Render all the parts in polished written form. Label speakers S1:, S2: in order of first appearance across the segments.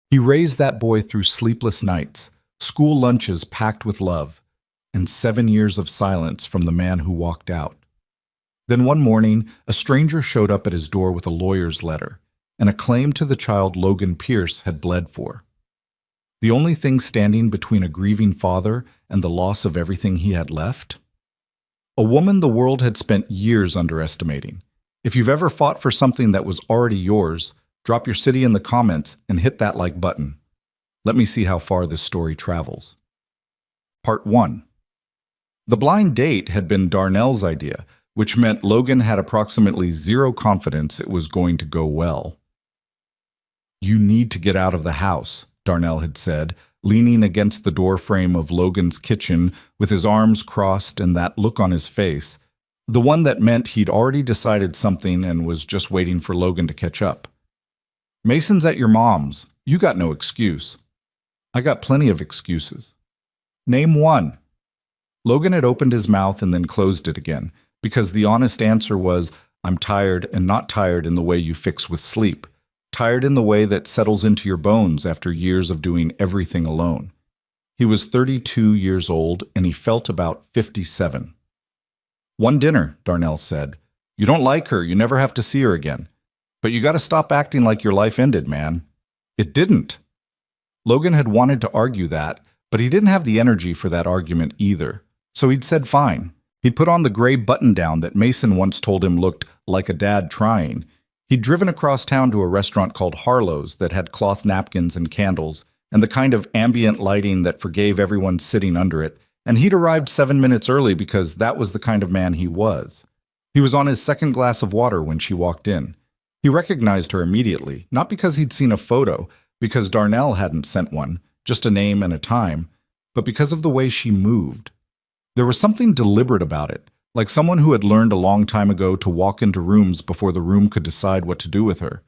S1: He raised that boy through sleepless nights, school lunches packed with love, and 7 years of silence from the man who walked out. Then one morning, a stranger showed up at his door with a lawyer's letter and a claim to the child Logan Pierce had bled for. The only thing standing between a grieving father and the loss of everything he had left? A woman the world had spent years underestimating. If you've ever fought for something that was already yours, drop your city in the comments and hit that like button. Let me see how far this story travels. Part 1. The blind date had been Darnell's idea, which meant Logan had approximately zero confidence it was going to go well. "You need to get out of the house," Darnell had said, leaning against the doorframe of Logan's kitchen with his arms crossed and that look on his face, the one that meant he'd already decided something and was just waiting for Logan to catch up. "Mason's at your mom's. You got no excuse." "I got plenty of excuses." "Name one." Logan had opened his mouth and then closed it again, because the honest answer was, "I'm tired, and not tired in the way you fix with sleep. Tired in the way that settles into your bones after years of doing everything alone." He was 32 years old, and he felt about 57. "One dinner," Darnell said. "You don't like her, you never have to see her again. But you gotta stop acting like your life ended, man." "It didn't." Logan had wanted to argue that, but he didn't have the energy for that argument either. So he'd said fine. He'd put on the gray button-down that Mason once told him looked like a dad trying. He'd driven across town to a restaurant called Harlow's that had cloth napkins and candles, and the kind of ambient lighting that forgave everyone sitting under it, and he'd arrived 7 minutes early because that was the kind of man he was. He was on his second glass of water when she walked in. He recognized her immediately, not because he'd seen a photo, because Darnell hadn't sent one, just a name and a time, but because of the way she moved. There was something deliberate about it, like someone who had learned a long time ago to walk into rooms before the room could decide what to do with her.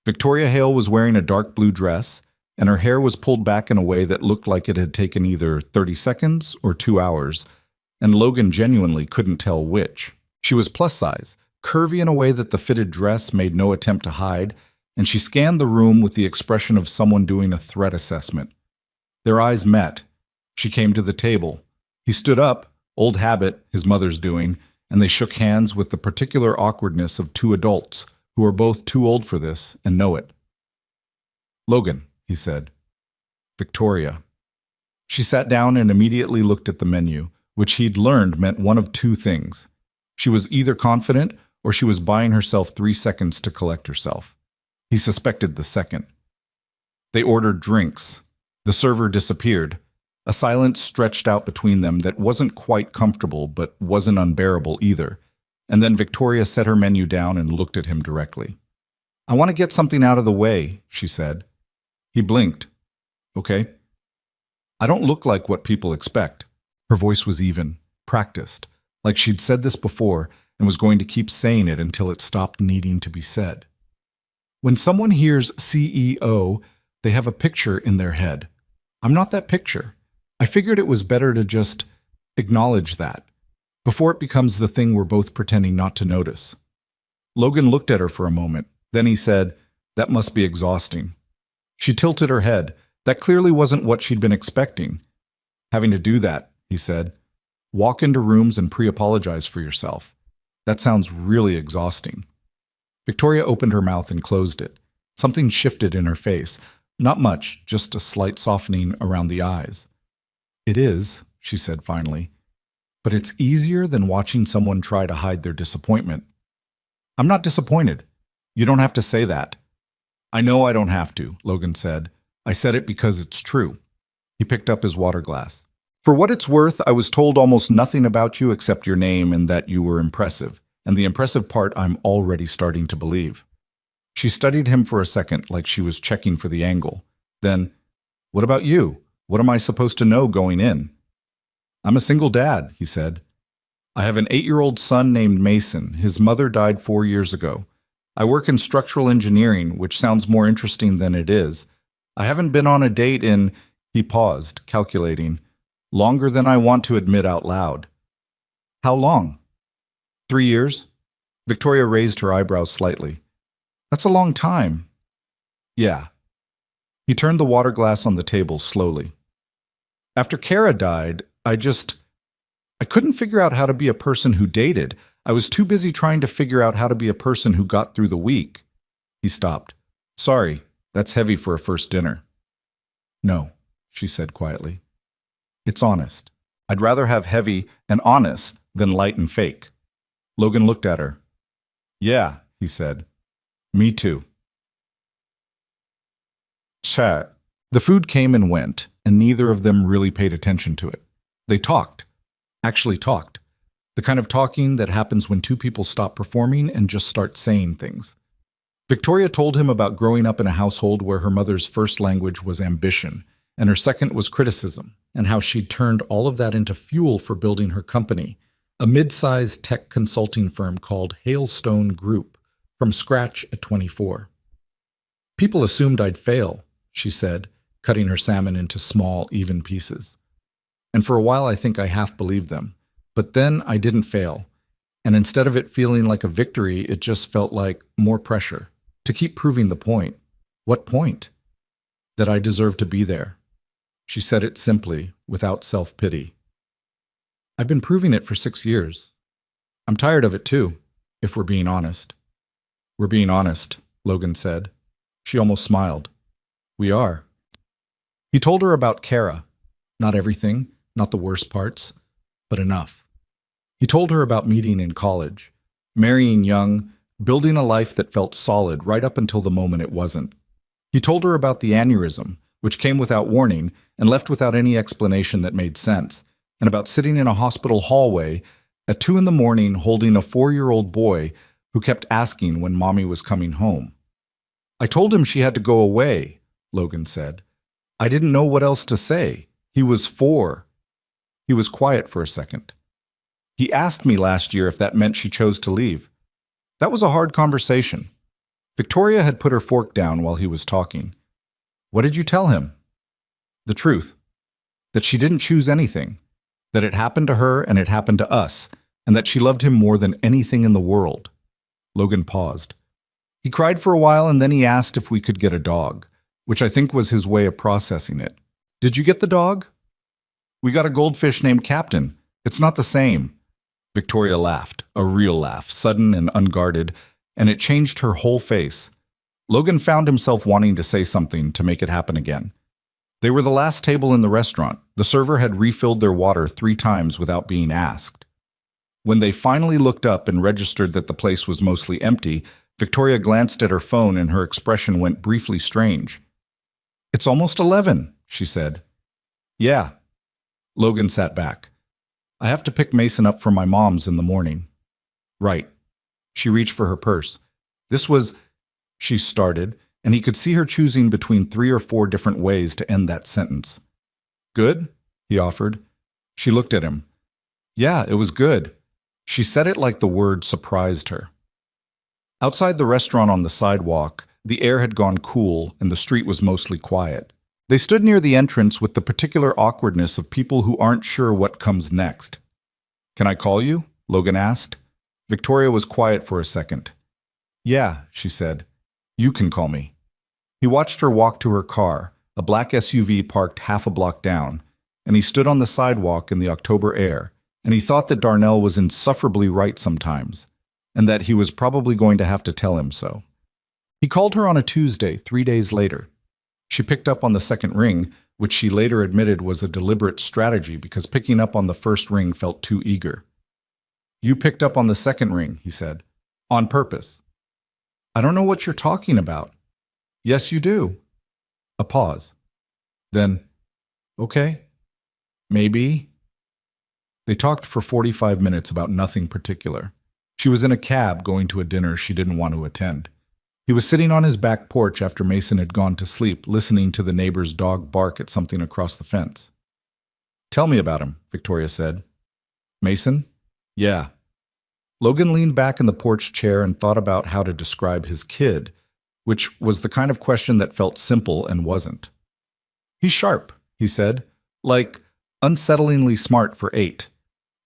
S1: Victoria Hale was wearing a dark blue dress, and her hair was pulled back in a way that looked like it had taken either 30 seconds or 2 hours, and Logan genuinely couldn't tell which. She was plus size, curvy in a way that the fitted dress made no attempt to hide, and she scanned the room with the expression of someone doing a threat assessment. Their eyes met. She came to the table. He stood up, old habit, his mother's doing, and they shook hands with the particular awkwardness of two adults who are both too old for this and know it. "Logan," he said. "Victoria." She sat down and immediately looked at the menu, which he'd learned meant one of two things. She was either confident or she was buying herself 3 seconds to collect herself. He suspected the second. They ordered drinks. The server disappeared. A silence stretched out between them that wasn't quite comfortable but wasn't unbearable either. And then Victoria set her menu down and looked at him directly. "I want to get something out of the way," she said. He blinked. "Okay." "I don't look like what people expect." Her voice was even, practiced, like she'd said this before and was going to keep saying it until it stopped needing to be said. When someone hears CEO, they have a picture in their head. I'm not that picture. I figured it was better to just acknowledge that, before it becomes the thing we're both pretending not to notice. Logan looked at her for a moment. Then he said, "That must be exhausting." She tilted her head. That clearly wasn't what she'd been expecting. "Having to do that," he said. "Walk into rooms and pre-apologize for yourself. That sounds really exhausting." Victoria opened her mouth and closed it. Something shifted in her face. Not much, just a slight softening around the eyes. "It is," she said finally. "But it's easier than watching someone try to hide their disappointment." "I'm not disappointed. You don't have to say that." "I know I don't have to," Logan said. "I said it because it's true." He picked up his water glass. "For what it's worth, I was told almost nothing about you except your name and that you were impressive. And the impressive part I'm already starting to believe." She studied him for a second like she was checking for the angle. Then, "What about you? What am I supposed to know going in?" "I'm a single dad," he said. "I have an 8-year-old son named Mason. His mother died 4 years ago. I work in structural engineering, which sounds more interesting than it is. I haven't been on a date in," he paused, calculating, "longer than I want to admit out loud." "How long?" 3 years? Victoria raised her eyebrows slightly. "That's a long time." "Yeah." He turned the water glass on the table slowly. After Kara died, I couldn't figure out how to be a person who dated. I was too busy trying to figure out how to be a person who got through the week. He stopped. Sorry, that's heavy for a first dinner. No, she said quietly. It's honest. I'd rather have heavy and honest than light and fake. Logan looked at her. Yeah, he said. Me too. Chat. The food came and went, and neither of them really paid attention to it. They talked. Actually talked. The kind of talking that happens when two people stop performing and just start saying things. Victoria told him about growing up in a household where her mother's first language was ambition, and her second was criticism, and how she'd turned all of that into fuel for building her company, a mid-sized tech consulting firm called Hailstone Group, from scratch at 24. People assumed I'd fail, she said, cutting her salmon into small, even pieces. And for a while I think I half believed them. But then I didn't fail. And instead of it feeling like a victory, it just felt like more pressure. To keep proving the point. What point? That I deserve to be there. She said it simply, without self-pity. I've been proving it for 6 years. I'm tired of it too, if we're being honest. We're being honest, Logan said. She almost smiled. We are. He told her about Kara. Not everything, not the worst parts, but enough. He told her about meeting in college, marrying young, building a life that felt solid right up until the moment it wasn't. He told her about the aneurysm, which came without warning and left without any explanation that made sense, and about sitting in a hospital hallway at 2 a.m. holding a 4-year-old boy who kept asking when mommy was coming home. I told him she had to go away, Logan said. I didn't know what else to say. He was 4. He was quiet for a second. He asked me last year if that meant she chose to leave. That was a hard conversation. Victoria had put her fork down while he was talking. What did you tell him? The truth. That she didn't choose anything. That it happened to her and it happened to us, and that she loved him more than anything in the world. Logan paused. He cried for a while and then he asked if we could get a dog, which I think was his way of processing it. Did you get the dog? We got a goldfish named Captain. It's not the same. Victoria laughed, a real laugh, sudden and unguarded, and it changed her whole face. Logan found himself wanting to say something to make it happen again. They were the last table in the restaurant. The server had refilled their water 3 times without being asked. When they finally looked up and registered that the place was mostly empty, Victoria glanced at her phone and her expression went briefly strange. It's almost 11, she said. Yeah. Logan sat back. I have to pick Mason up from my mom's in the morning. Right. She reached for her purse. This was, she started, and he could see her choosing between 3 or 4 different ways to end that sentence. Good? He offered. She looked at him. Yeah, it was good. She said it like the word surprised her. Outside the restaurant on the sidewalk, the air had gone cool and the street was mostly quiet. They stood near the entrance with the particular awkwardness of people who aren't sure what comes next. Can I call you? Logan asked. Victoria was quiet for a second. Yeah, she said. You can call me. He watched her walk to her car, a black SUV parked half a block down, and he stood on the sidewalk in the October air, and he thought that Darnell was insufferably right sometimes, and that he was probably going to have to tell him so. He called her on a Tuesday, 3 days later. She picked up on the second ring, which she later admitted was a deliberate strategy because picking up on the first ring felt too eager. You picked up on the second ring, he said. On purpose. I don't know what you're talking about. Yes, you do. A pause. Then, okay, maybe. They talked for 45 minutes about nothing particular. She was in a cab going to a dinner she didn't want to attend. He was sitting on his back porch after Mason had gone to sleep, listening to the neighbor's dog bark at something across the fence. Tell me about him, Victoria said. Mason? Yeah. Logan leaned back in the porch chair and thought about how to describe his kid, which was the kind of question that felt simple and wasn't. He's sharp, he said, like unsettlingly smart for 8.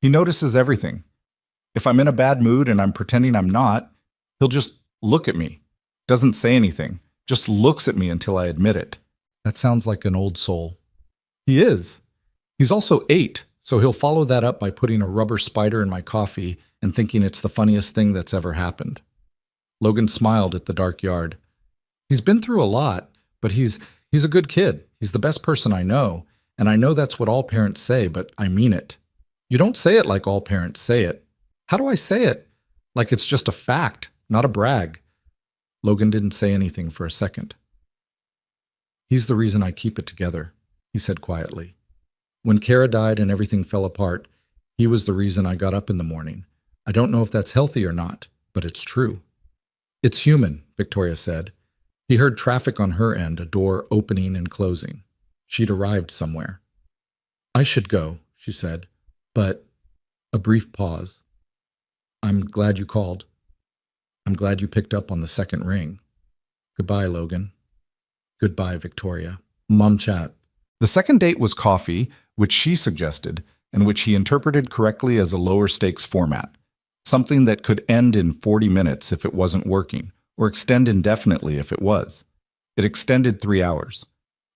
S1: He notices everything. If I'm in a bad mood and I'm pretending I'm not, he'll just look at me. Doesn't say anything, just looks at me until I admit it. That sounds like an old soul. He is. He's also 8, so he'll follow that up by putting a rubber spider in my coffee and thinking it's the funniest thing that's ever happened. Logan smiled at the dark yard. He's been through a lot, but he's a good kid. He's the best person I know, and I know that's what all parents say, but I mean it. You don't say it like all parents say it. How do I say it? Like it's just a fact, not a brag. Logan didn't say anything for a second. He's the reason I keep it together, he said quietly. When Kara died and everything fell apart, he was the reason I got up in the morning. I don't know if that's healthy or not, but it's true. It's human, Victoria said. He heard traffic on her end, a door opening and closing. She'd arrived somewhere. I should go, she said, but a brief pause. I'm glad you called. I'm glad you picked up on the second ring. Goodbye, Logan. Goodbye, Victoria. Mom chat. The second date was coffee, which she suggested, and which he interpreted correctly as a lower stakes format. Something that could end in 40 minutes if it wasn't working, or extend indefinitely if it was. It extended 3 hours.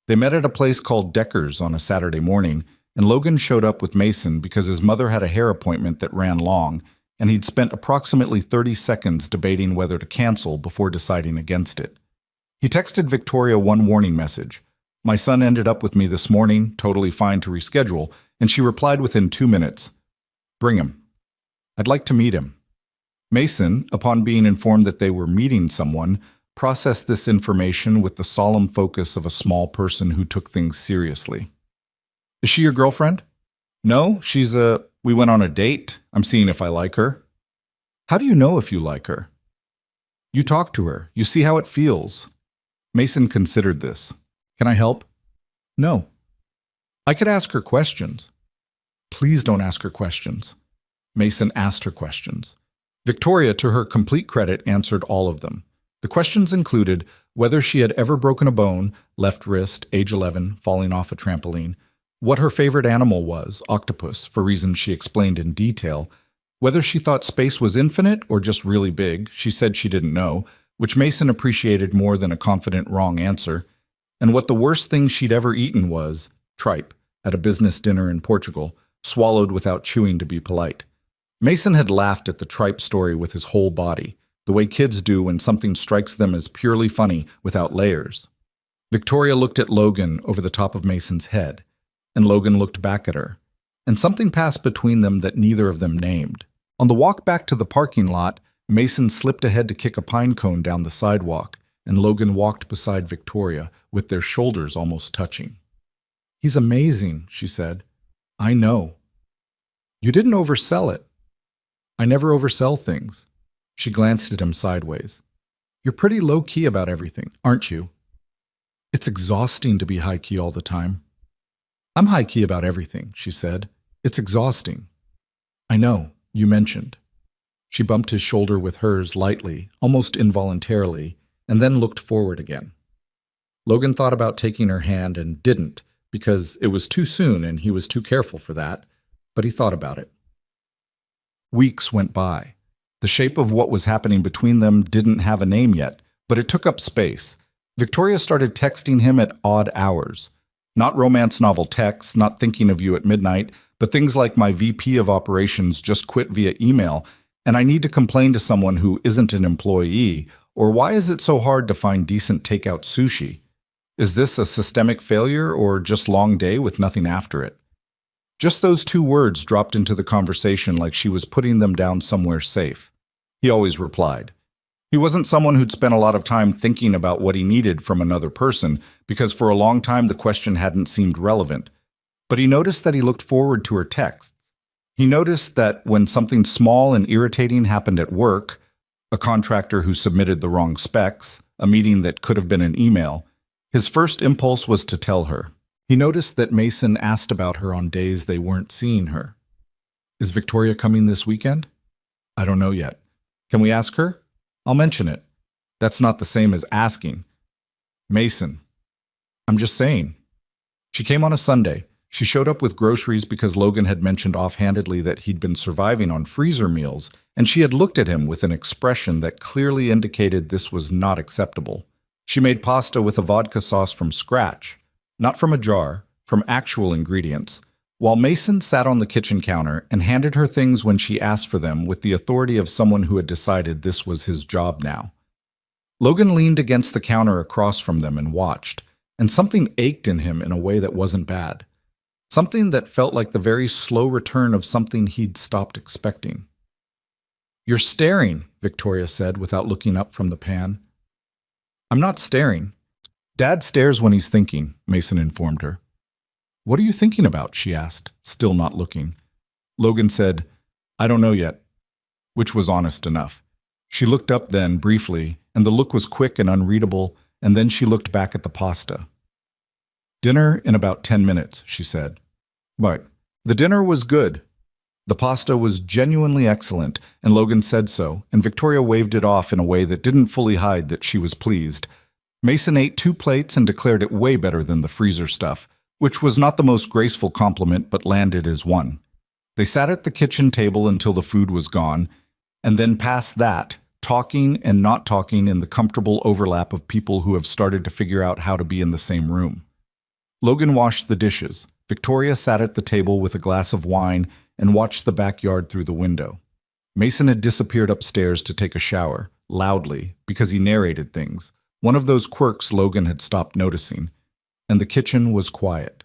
S1: They met at a place called Decker's on a Saturday morning, and Logan showed up with Mason because his mother had a hair appointment that ran long, and he'd spent approximately 30 seconds debating whether to cancel before deciding against it. He texted Victoria one warning message. My son ended up with me this morning, totally fine to reschedule, and she replied within 2 minutes. Bring him. I'd like to meet him. Mason, upon being informed that they were meeting someone, processed this information with the solemn focus of a small person who took things seriously. Is she your girlfriend? No, we went on a date. I'm seeing if I like her. How do you know if you like her? You talk to her. You see how it feels. Mason considered this. Can I help? No. I could ask her questions. Please don't ask her questions. Mason asked her questions. Victoria, to her complete credit, answered all of them. The questions included whether she had ever broken a bone, left wrist, age 11, falling off a trampoline, what her favorite animal was, octopus, for reasons she explained in detail, whether she thought space was infinite or just really big, she said she didn't know, which Mason appreciated more than a confident wrong answer, and what the worst thing she'd ever eaten was tripe at a business dinner in Portugal, swallowed without chewing to be polite. Mason had laughed at the tripe story with his whole body, the way kids do when something strikes them as purely funny without layers. Victoria looked at Logan over the top of Mason's head, and Logan looked back at her, and something passed between them that neither of them named. On the walk back to the parking lot, Mason slipped ahead to kick a pine cone down the sidewalk, and Logan walked beside Victoria, with their shoulders almost touching. He's amazing, she said. I know. You didn't oversell it. I never oversell things. She glanced at him sideways. You're pretty low-key about everything, aren't you? It's exhausting to be high-key all the time. I'm high-key about everything, she said. It's exhausting. I know, you mentioned. She bumped his shoulder with hers lightly, almost involuntarily, and then looked forward again. Logan thought about taking her hand and didn't, because it was too soon and he was too careful for that, but he thought about it. Weeks went by. The shape of what was happening between them didn't have a name yet, but it took up space. Victoria started texting him at odd hours. Not romance novel texts, not thinking of you at midnight, but things like my VP of operations just quit via email, and I need to complain to someone who isn't an employee, or why is it so hard to find decent takeout sushi? Is this a systemic failure or just long day with nothing after it? Just those 2 words dropped into the conversation like she was putting them down somewhere safe. He always replied. He wasn't someone who'd spent a lot of time thinking about what he needed from another person, because for a long time the question hadn't seemed relevant. But he noticed that he looked forward to her texts. He noticed that when something small and irritating happened at work, a contractor who submitted the wrong specs, a meeting that could have been an email, his first impulse was to tell her. He noticed that Mason asked about her on days they weren't seeing her. Is Victoria coming this weekend? I don't know yet. Can we ask her? I'll mention it. That's not the same as asking. Mason. I'm just saying. She came on a Sunday. She showed up with groceries because Logan had mentioned offhandedly that he'd been surviving on freezer meals, and she had looked at him with an expression that clearly indicated this was not acceptable. She made pasta with a vodka sauce from scratch, Not from a jar, from actual ingredients, while Mason sat on the kitchen counter and handed her things when she asked for them with the authority of someone who had decided this was his job now. Logan leaned against the counter across from them and watched, and something ached in him in a way that wasn't bad. Something that felt like the very slow return of something he'd stopped expecting. "You're staring," Victoria said without looking up from the pan. "I'm not staring. Dad stares when he's thinking," Mason informed her. "What are you thinking about?" she asked, still not looking. Logan said, "I don't know yet," which was honest enough. She looked up then, briefly, and the look was quick and unreadable, and then she looked back at the pasta. "Dinner in about 10 minutes, she said. Right. The dinner was good. The pasta was genuinely excellent, and Logan said so, and Victoria waved it off in a way that didn't fully hide that she was pleased. Mason ate 2 plates and declared it way better than the freezer stuff, which was not the most graceful compliment but landed as one. They sat at the kitchen table until the food was gone, and then past that, talking and not talking in the comfortable overlap of people who have started to figure out how to be in the same room. Logan washed the dishes. Victoria sat at the table with a glass of wine and watched the backyard through the window. Mason had disappeared upstairs to take a shower, loudly, because he narrated things, one of those quirks Logan had stopped noticing, and the kitchen was quiet.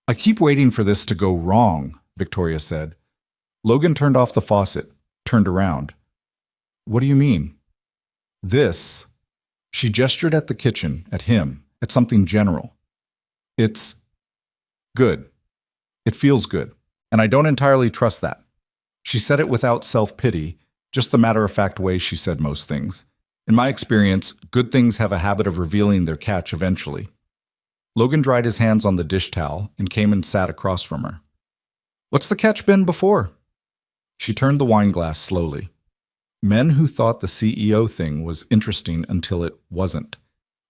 S1: "I keep waiting for this to go wrong," Victoria said. Logan turned off the faucet, turned around. "What do you mean?" "This." She gestured at the kitchen, at him, at something general. "It's good. It feels good, and I don't entirely trust that." She said it without self-pity, just the matter-of-fact way she said most things. In my experience, good things have a habit of revealing their catch eventually. Logan dried his hands on the dish towel and came and sat across from her. "What's the catch been before?" She turned the wine glass slowly. "Men who thought the CEO thing was interesting until it wasn't.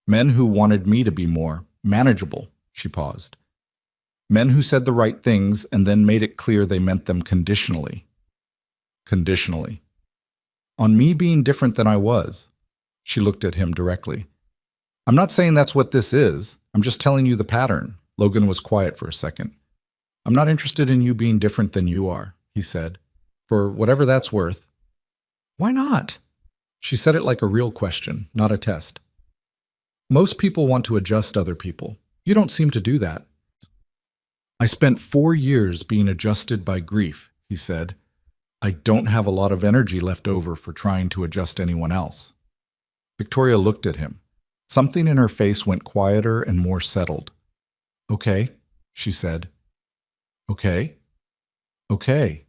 S1: Men who wanted me to be more manageable," she paused. "Men who said the right things and then made it clear they meant them conditionally." Conditionally. "On me being different than I was." She looked at him directly. "I'm not saying that's what this is. I'm just telling you the pattern." Logan was quiet for a second. "I'm not interested in you being different than you are," he said. "For whatever that's worth." "Why not?" She said it like a real question, not a test. "Most people want to adjust other people. You don't seem to do that." "I spent 4 years being adjusted by grief," he said. "I don't have a lot of energy left over for trying to adjust anyone else." Victoria looked at him. Something in her face went quieter and more settled. "Okay," she said. "Okay. Okay."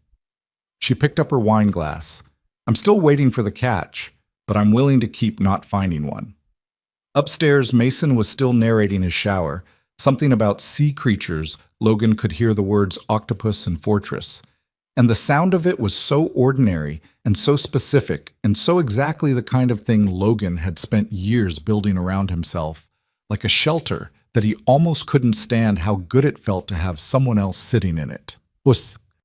S1: She picked up her wine glass. "I'm still waiting for the catch, but I'm willing to keep not finding one." Upstairs, Mason was still narrating his shower. Something about sea creatures. Logan could hear the words octopus and fortress. And the sound of it was so ordinary and so specific and so exactly the kind of thing Logan had spent years building around himself, like a shelter that he almost couldn't stand how good it felt to have someone else sitting in it.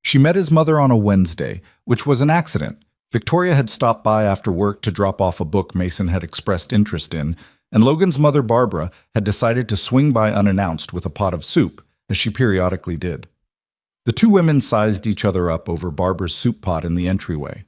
S1: She met his mother on a Wednesday, which was an accident. Victoria had stopped by after work to drop off a book Mason had expressed interest in, and Logan's mother, Barbara, had decided to swing by unannounced with a pot of soup, as she periodically did. The two women sized each other up over Barbara's soup pot in the entryway.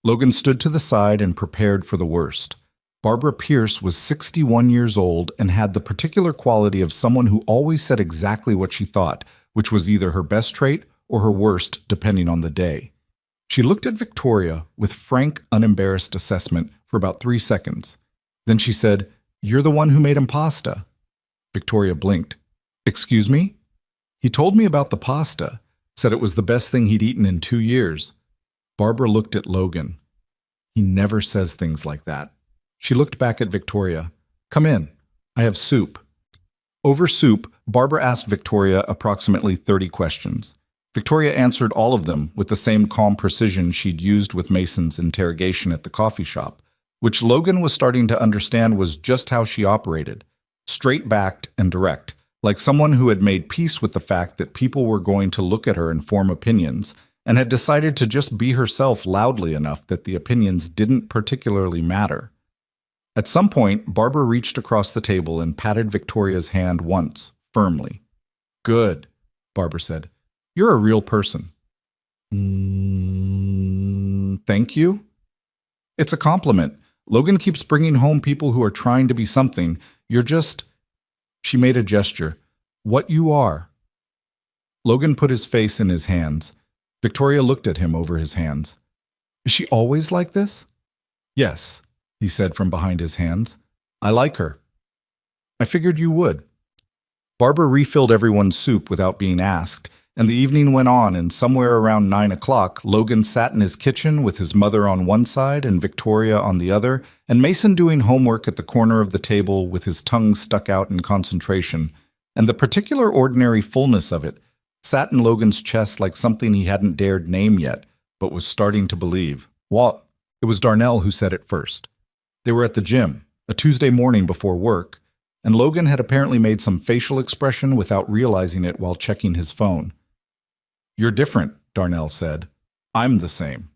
S1: Logan stood to the side and prepared for the worst. Barbara Pierce was 61 years old and had the particular quality of someone who always said exactly what she thought, which was either her best trait or her worst, depending on the day. She looked at Victoria with frank, unembarrassed assessment for about 3 seconds. Then she said, "You're the one who made him pasta." Victoria blinked. "Excuse me?" "He told me about the pasta. Said it was the best thing he'd eaten in 2 years. Barbara looked at Logan. "He never says things like that." She looked back at Victoria. "Come in. I have soup." Over soup, Barbara asked Victoria approximately 30 questions. Victoria answered all of them with the same calm precision she'd used with Mason's interrogation at the coffee shop, which Logan was starting to understand was just how she operated, straight-backed and direct, like someone who had made peace with the fact that people were going to look at her and form opinions, and had decided to just be herself loudly enough that the opinions didn't particularly matter. At some point, Barbara reached across the table and patted Victoria's hand once, firmly. Good, Barbara said. You're a real person. Thank you? It's a compliment. Logan keeps bringing home people who are trying to be something. You're just... She made a gesture. What you are. Logan put his face in his hands. Victoria looked at him over his hands. Is she always like this? Yes, he said from behind his hands. I like her. I figured you would. Barbara refilled everyone's soup without being asked, and the evening went on, and somewhere around 9 o'clock, Logan sat in his kitchen with his mother on one side and Victoria on the other, and Mason doing homework at the corner of the table with his tongue stuck out in concentration, and the particular ordinary fullness of it sat in Logan's chest like something he hadn't dared name yet, but was starting to believe. What? It was Darnell who said it first. They were at the gym, a Tuesday morning before work, and Logan had apparently made some facial expression without realizing it while checking his phone. You're different, Darnell said. I'm the same.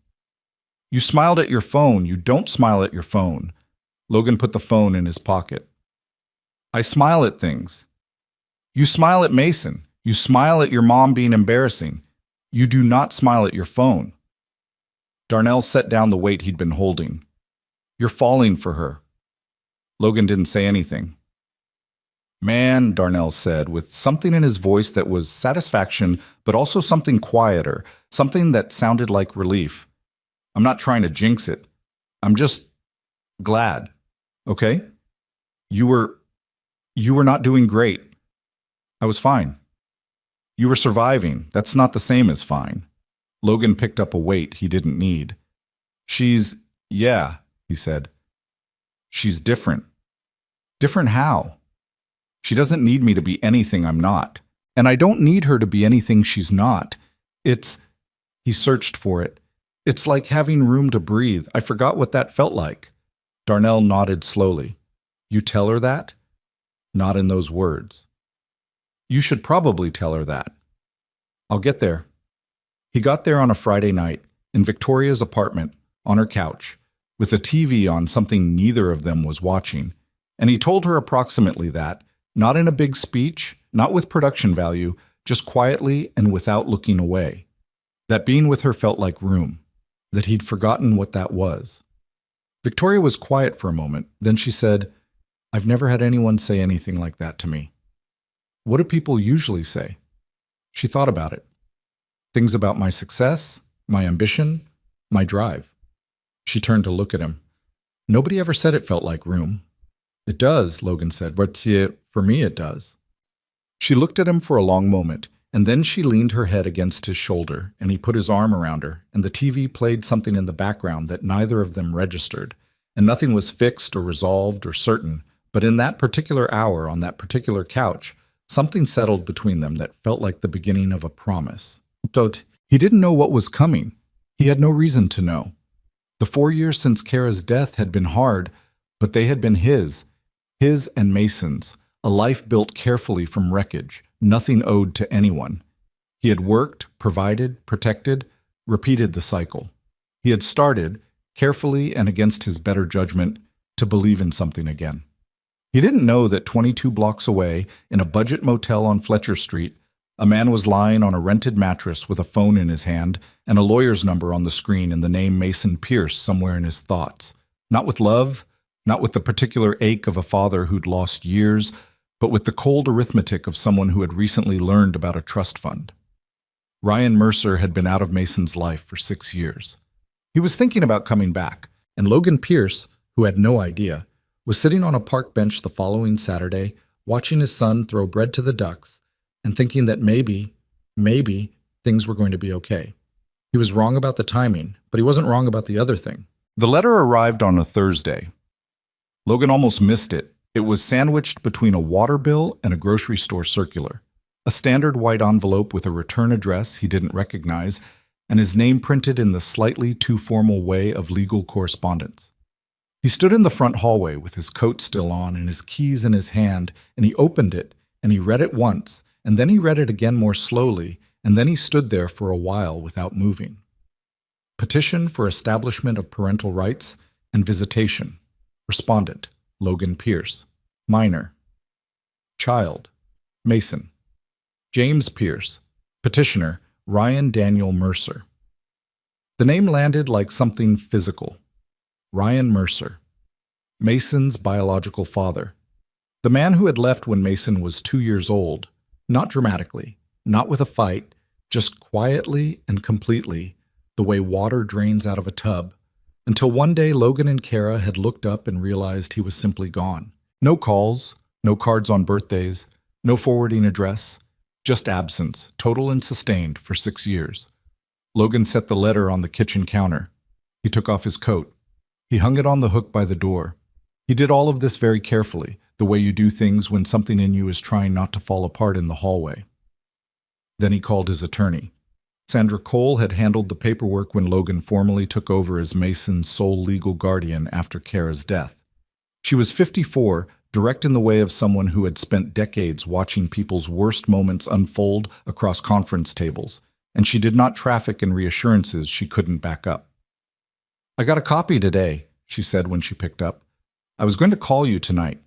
S1: You smiled at your phone. You don't smile at your phone. Logan put the phone in his pocket. I smile at things. You smile at Mason. You smile at your mom being embarrassing. You do not smile at your phone. Darnell set down the weight he'd been holding. You're falling for her. Logan didn't say anything. Man, Darnell said, with something in his voice that was satisfaction, but also something quieter, something that sounded like relief. I'm not trying to jinx it. I'm just glad. Okay? You were not doing great. I was fine. You were surviving. That's not the same as fine. Logan picked up a weight he didn't need. Yeah, he said. She's different. Different how? She doesn't need me to be anything I'm not. And I don't need her to be anything she's not. He searched for it. It's like having room to breathe. I forgot what that felt like. Darnell nodded slowly. You tell her that? Not in those words. You should probably tell her that. I'll get there. He got there on a Friday night, in Victoria's apartment, on her couch, with a TV on something neither of them was watching, and he told her approximately that, not in a big speech, not with production value, just quietly and without looking away. That being with her felt like room, that he'd forgotten what that was. Victoria was quiet for a moment, then she said, I've never had anyone say anything like that to me. What do people usually say? She thought about it. Things about my success, my ambition, my drive. She turned to look at him. Nobody ever said it felt like room. It does, Logan said, but for me it does. She looked at him for a long moment, and then she leaned her head against his shoulder, and he put his arm around her, and the TV played something in the background that neither of them registered, and nothing was fixed or resolved or certain, but in that particular hour on that particular couch, something settled between them that felt like the beginning of a promise. He didn't know what was coming. He had no reason to know. The 4 years since Kara's death had been hard, but they had been his and Mason's, a life built carefully from wreckage, nothing owed to anyone. He had worked, provided, protected, repeated the cycle. He had started, carefully and against his better judgment, to believe in something again. He didn't know that 22 blocks away, in a budget motel on Fletcher Street, a man was lying on a rented mattress with a phone in his hand and a lawyer's number on the screen and the name Mason Pierce somewhere in his thoughts. Not with love, not with the particular ache of a father who'd lost years, but with the cold arithmetic of someone who had recently learned about a trust fund. Ryan Mercer had been out of Mason's life for 6 years. He was thinking about coming back, and Logan Pierce, who had no idea, was sitting on a park bench the following Saturday, watching his son throw bread to the ducks, and thinking that maybe things were going to be okay. He was wrong about the timing, but he wasn't wrong about the other thing. The letter arrived on a Thursday. Logan almost missed it. It was sandwiched between a water bill and a grocery store circular, a standard white envelope with a return address he didn't recognize, and his name printed in the slightly too formal way of legal correspondence. He stood in the front hallway with his coat still on and his keys in his hand, and he opened it, and he read it once, and then he read it again more slowly, and then he stood there for a while without moving. Petition for establishment of parental rights and visitation. Respondent, Logan Pierce. Minor. Child, Mason. James Pierce. Petitioner, Ryan Daniel Mercer. The name landed like something physical. Ryan Mercer. Mason's biological father. The man who had left when Mason was 2 years old. Not dramatically, not with a fight, just quietly and completely, the way water drains out of a tub, until one day Logan and Kara had looked up and realized he was simply gone. No calls, no cards on birthdays, no forwarding address, just absence, total and sustained, for 6 years. Logan set the letter on the kitchen counter. He took off his coat. He hung it on the hook by the door. He did all of this very carefully, the way you do things when something in you is trying not to fall apart in the hallway. Then he called his attorney. Sandra Cole had handled the paperwork when Logan formally took over as Mason's sole legal guardian after Kara's death. She was 54, direct in the way of someone who had spent decades watching people's worst moments unfold across conference tables, and she did not traffic in reassurances she couldn't back up. "I got a copy today," she said when she picked up. "I was going to call you tonight."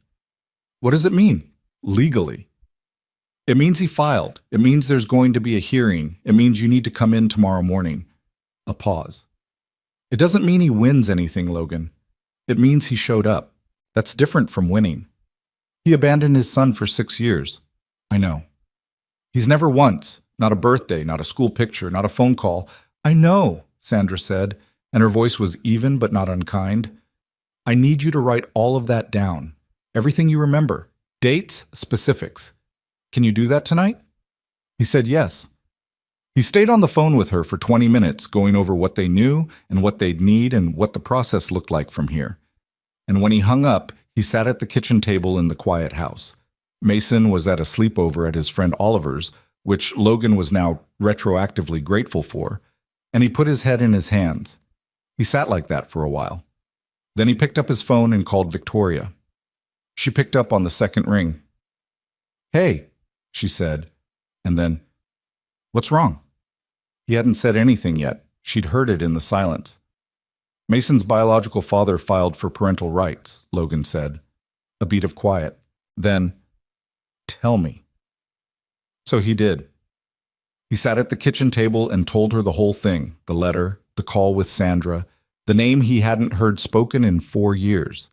S1: "What does it mean?" "Legally." "It means he filed. It means there's going to be a hearing. It means you need to come in tomorrow morning." A pause. "It doesn't mean he wins anything, Logan. It means he showed up. That's different from winning. He abandoned his son for 6 years." "I know." "He's never once, not a birthday, not a school picture, not a phone call." "I know," Sandra said, and her voice was even but not unkind. "I need you to write all of that down. Everything you remember. Dates, specifics. Can you do that tonight?" He said yes. He stayed on the phone with her for 20 minutes, going over what they knew and what they'd need and what the process looked like from here. And when he hung up, he sat at the kitchen table in the quiet house. Mason was at a sleepover at his friend Oliver's, which Logan was now retroactively grateful for, and he put his head in his hands. He sat like that for a while. Then he picked up his phone and called Victoria. She picked up on the second ring. "Hey," she said, and then, "What's wrong?" He hadn't said anything yet. She'd heard it in the silence. "Mason's biological father filed for parental rights," Logan said. A beat of quiet. Then, "Tell me." So he did. He sat at the kitchen table and told her the whole thing, the letter, the call with Sandra, the name he hadn't heard spoken in 4 years.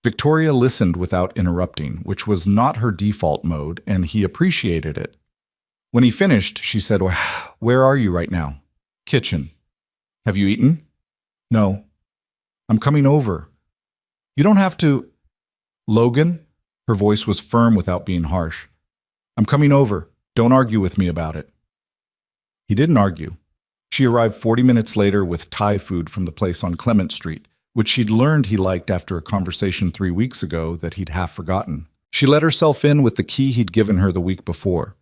S1: Victoria listened without interrupting, which was not her default mode, and he appreciated it. When he finished, she said, "Where are you right now?" "Kitchen." "Have you eaten?" "No." "I'm coming over." "You don't have to." "Logan," her voice was firm without being harsh. "I'm coming over. Don't argue with me about it." He didn't argue. She arrived 40 minutes later with Thai food from the place on Clement Street, which she'd learned he liked after a conversation 3 weeks ago that he'd half forgotten. She let herself in with the key he'd given her the week before.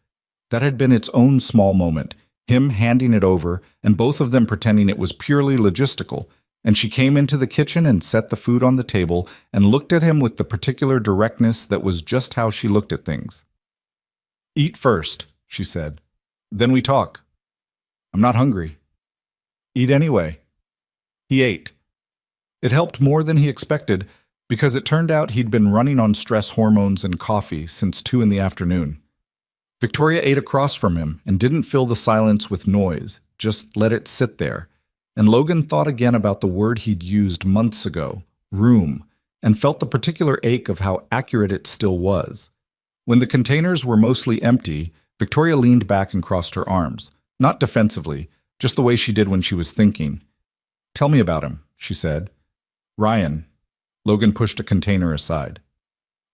S1: That had been its own small moment, him handing it over, and both of them pretending it was purely logistical, and she came into the kitchen and set the food on the table and looked at him with the particular directness that was just how she looked at things. "Eat first," she said. "Then we talk." "I'm not hungry." "Eat anyway." He ate. It helped more than he expected, because it turned out he'd been running on stress hormones and coffee since 2 in the afternoon. Victoria ate across from him and didn't fill the silence with noise, just let it sit there. And Logan thought again about the word he'd used months ago, room, and felt the particular ache of how accurate it still was. When the containers were mostly empty, Victoria leaned back and crossed her arms, not defensively, just the way she did when she was thinking. "Tell me about him," she said. "Ryan." Logan pushed a container aside.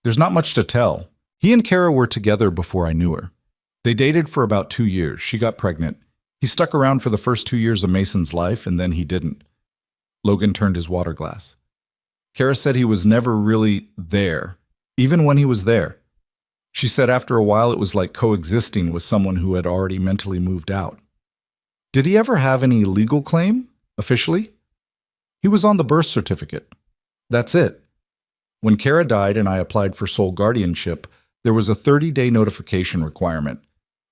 S1: "There's not much to tell. He and Kara were together before I knew her. They dated for about 2 years. She got pregnant. He stuck around for the first 2 years of Mason's life, and then he didn't." Logan turned his water glass. "Kara said he was never really there, even when he was there. She said after a while it was like coexisting with someone who had already mentally moved out." "Did he ever have any legal claim, officially?" "He was on the birth certificate. That's it. When Kara died and I applied for sole guardianship, there was a 30-day notification requirement.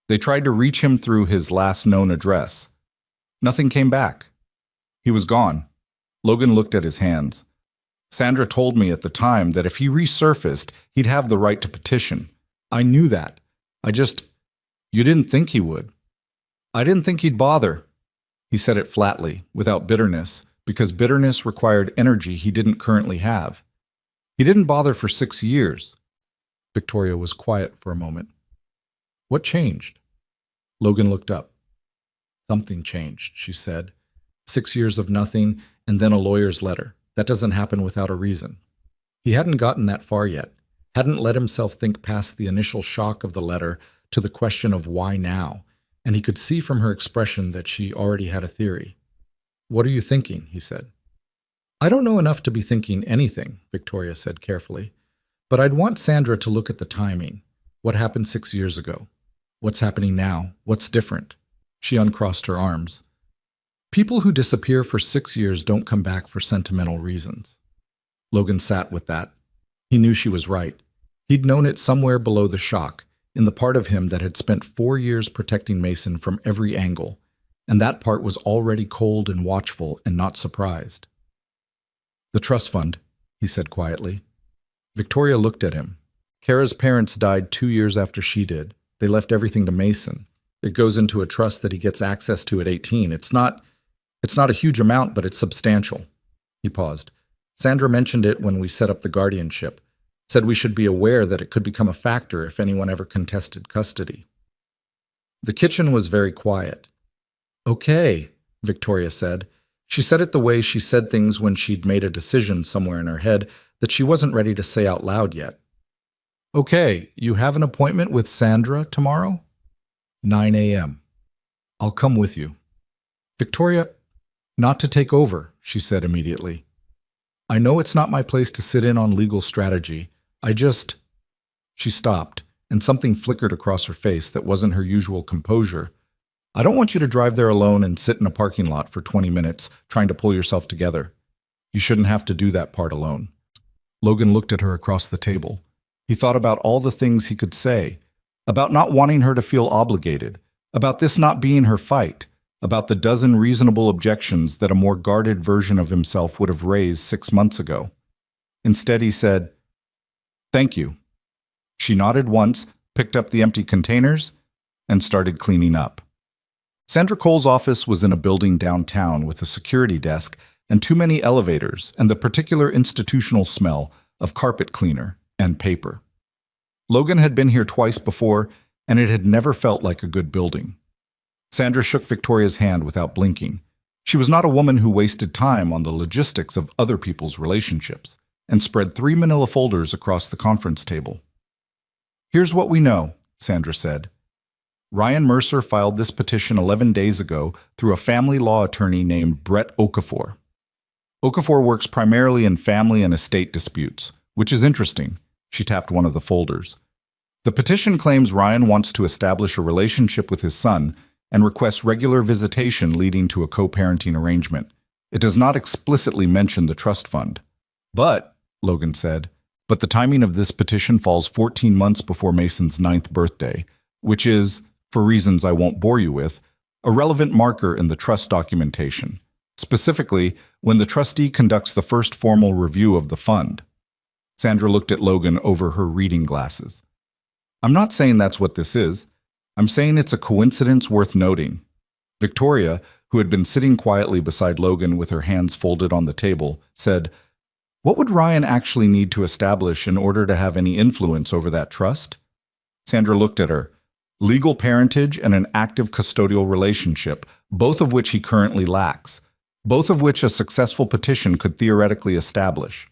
S1: They tried to reach him through his last known address. Nothing came back. He was gone." Logan looked at his hands. "Sandra told me at the time that if he resurfaced, he'd have the right to petition. I knew that. You didn't think he would. I didn't think he'd bother. He said it flatly, without bitterness, because bitterness required energy he didn't currently have. He didn't bother for 6 years. Victoria was quiet for a moment. What changed? Logan looked up. Something changed, she said. 6 years of nothing, and then a lawyer's letter. That doesn't happen without a reason. He hadn't gotten that far yet, hadn't let himself think past the initial shock of the letter to the question of why now, and he could see from her expression that she already had a theory. What are you thinking? He said. I don't know enough to be thinking anything, Victoria said carefully, but I'd want Sandra to look at the timing. What happened 6 years ago? What's happening now? What's different? She uncrossed her arms. People who disappear for 6 years don't come back for sentimental reasons. Logan sat with that. He knew she was right. He'd known it somewhere below the shock, in the part of him that had spent 4 years protecting Mason from every angle, and that part was already cold and watchful and not surprised. The trust fund, he said quietly. Victoria looked at him. Kara's parents died 2 years after she did. They left everything to Mason. It goes into a trust that he gets access to at 18. It's not a huge amount, but it's substantial. He paused. Sandra mentioned it when we set up the guardianship. Said we should be aware that it could become a factor if anyone ever contested custody. The kitchen was very quiet. Okay, Victoria said. She said it the way she said things when she'd made a decision somewhere in her head that she wasn't ready to say out loud yet. Okay, you have an appointment with Sandra tomorrow? 9 a.m. I'll come with you. Victoria, not to take over, she said immediately. I know it's not my place to sit in on legal strategy. She stopped, and something flickered across her face that wasn't her usual composure. I don't want you to drive there alone and sit in a parking lot for 20 minutes trying to pull yourself together. You shouldn't have to do that part alone. Logan looked at her across the table. He thought about all the things he could say, about not wanting her to feel obligated, about this not being her fight, about the dozen reasonable objections that a more guarded version of himself would have raised 6 months ago. Instead, he said, "Thank you." She nodded once, picked up the empty containers, and started cleaning up. Sandra Cole's office was in a building downtown with a security desk and too many elevators and the particular institutional smell of carpet cleaner and paper. Logan had been here twice before, and it had never felt like a good building. Sandra shook Victoria's hand without blinking. She was not a woman who wasted time on the logistics of other people's relationships, and spread 3 manila folders across the conference table. Here's what we know, Sandra said. Ryan Mercer filed this petition 11 days ago through a family law attorney named Brett Okafor. Okafor works primarily in family and estate disputes, which is interesting. She tapped one of the folders. The petition claims Ryan wants to establish a relationship with his son and requests regular visitation leading to a co-parenting arrangement. It does not explicitly mention the trust fund. But, Logan said, the timing of this petition falls 14 months before Mason's 9th birthday, which is, for reasons I won't bore you with, a relevant marker in the trust documentation, specifically when the trustee conducts the first formal review of the fund. Sandra looked at Logan over her reading glasses. I'm not saying that's what this is. I'm saying it's a coincidence worth noting. Victoria, who had been sitting quietly beside Logan with her hands folded on the table, said, What would Ryan actually need to establish in order to have any influence over that trust? Sandra looked at her. Legal parentage and an active custodial relationship, both of which he currently lacks, both of which a successful petition could theoretically establish.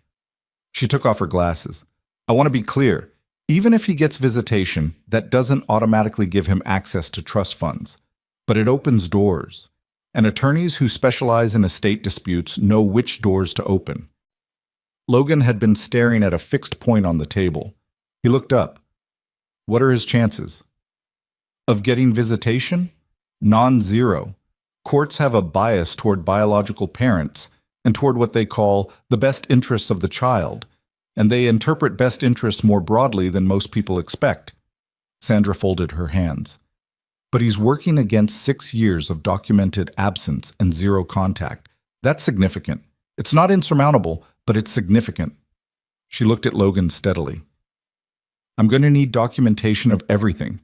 S1: She took off her glasses. I want to be clear. Even if he gets visitation, that doesn't automatically give him access to trust funds. But it opens doors. And attorneys who specialize in estate disputes know which doors to open. Logan had been staring at a fixed point on the table. He looked up. What are his chances? Of getting visitation? Non-zero. Courts have a bias toward biological parents and toward what they call the best interests of the child, and they interpret best interests more broadly than most people expect. Sandra folded her hands. But he's working against 6 years of documented absence and zero contact. That's significant. It's not insurmountable, but it's significant. She looked at Logan steadily. I'm going to need documentation of everything.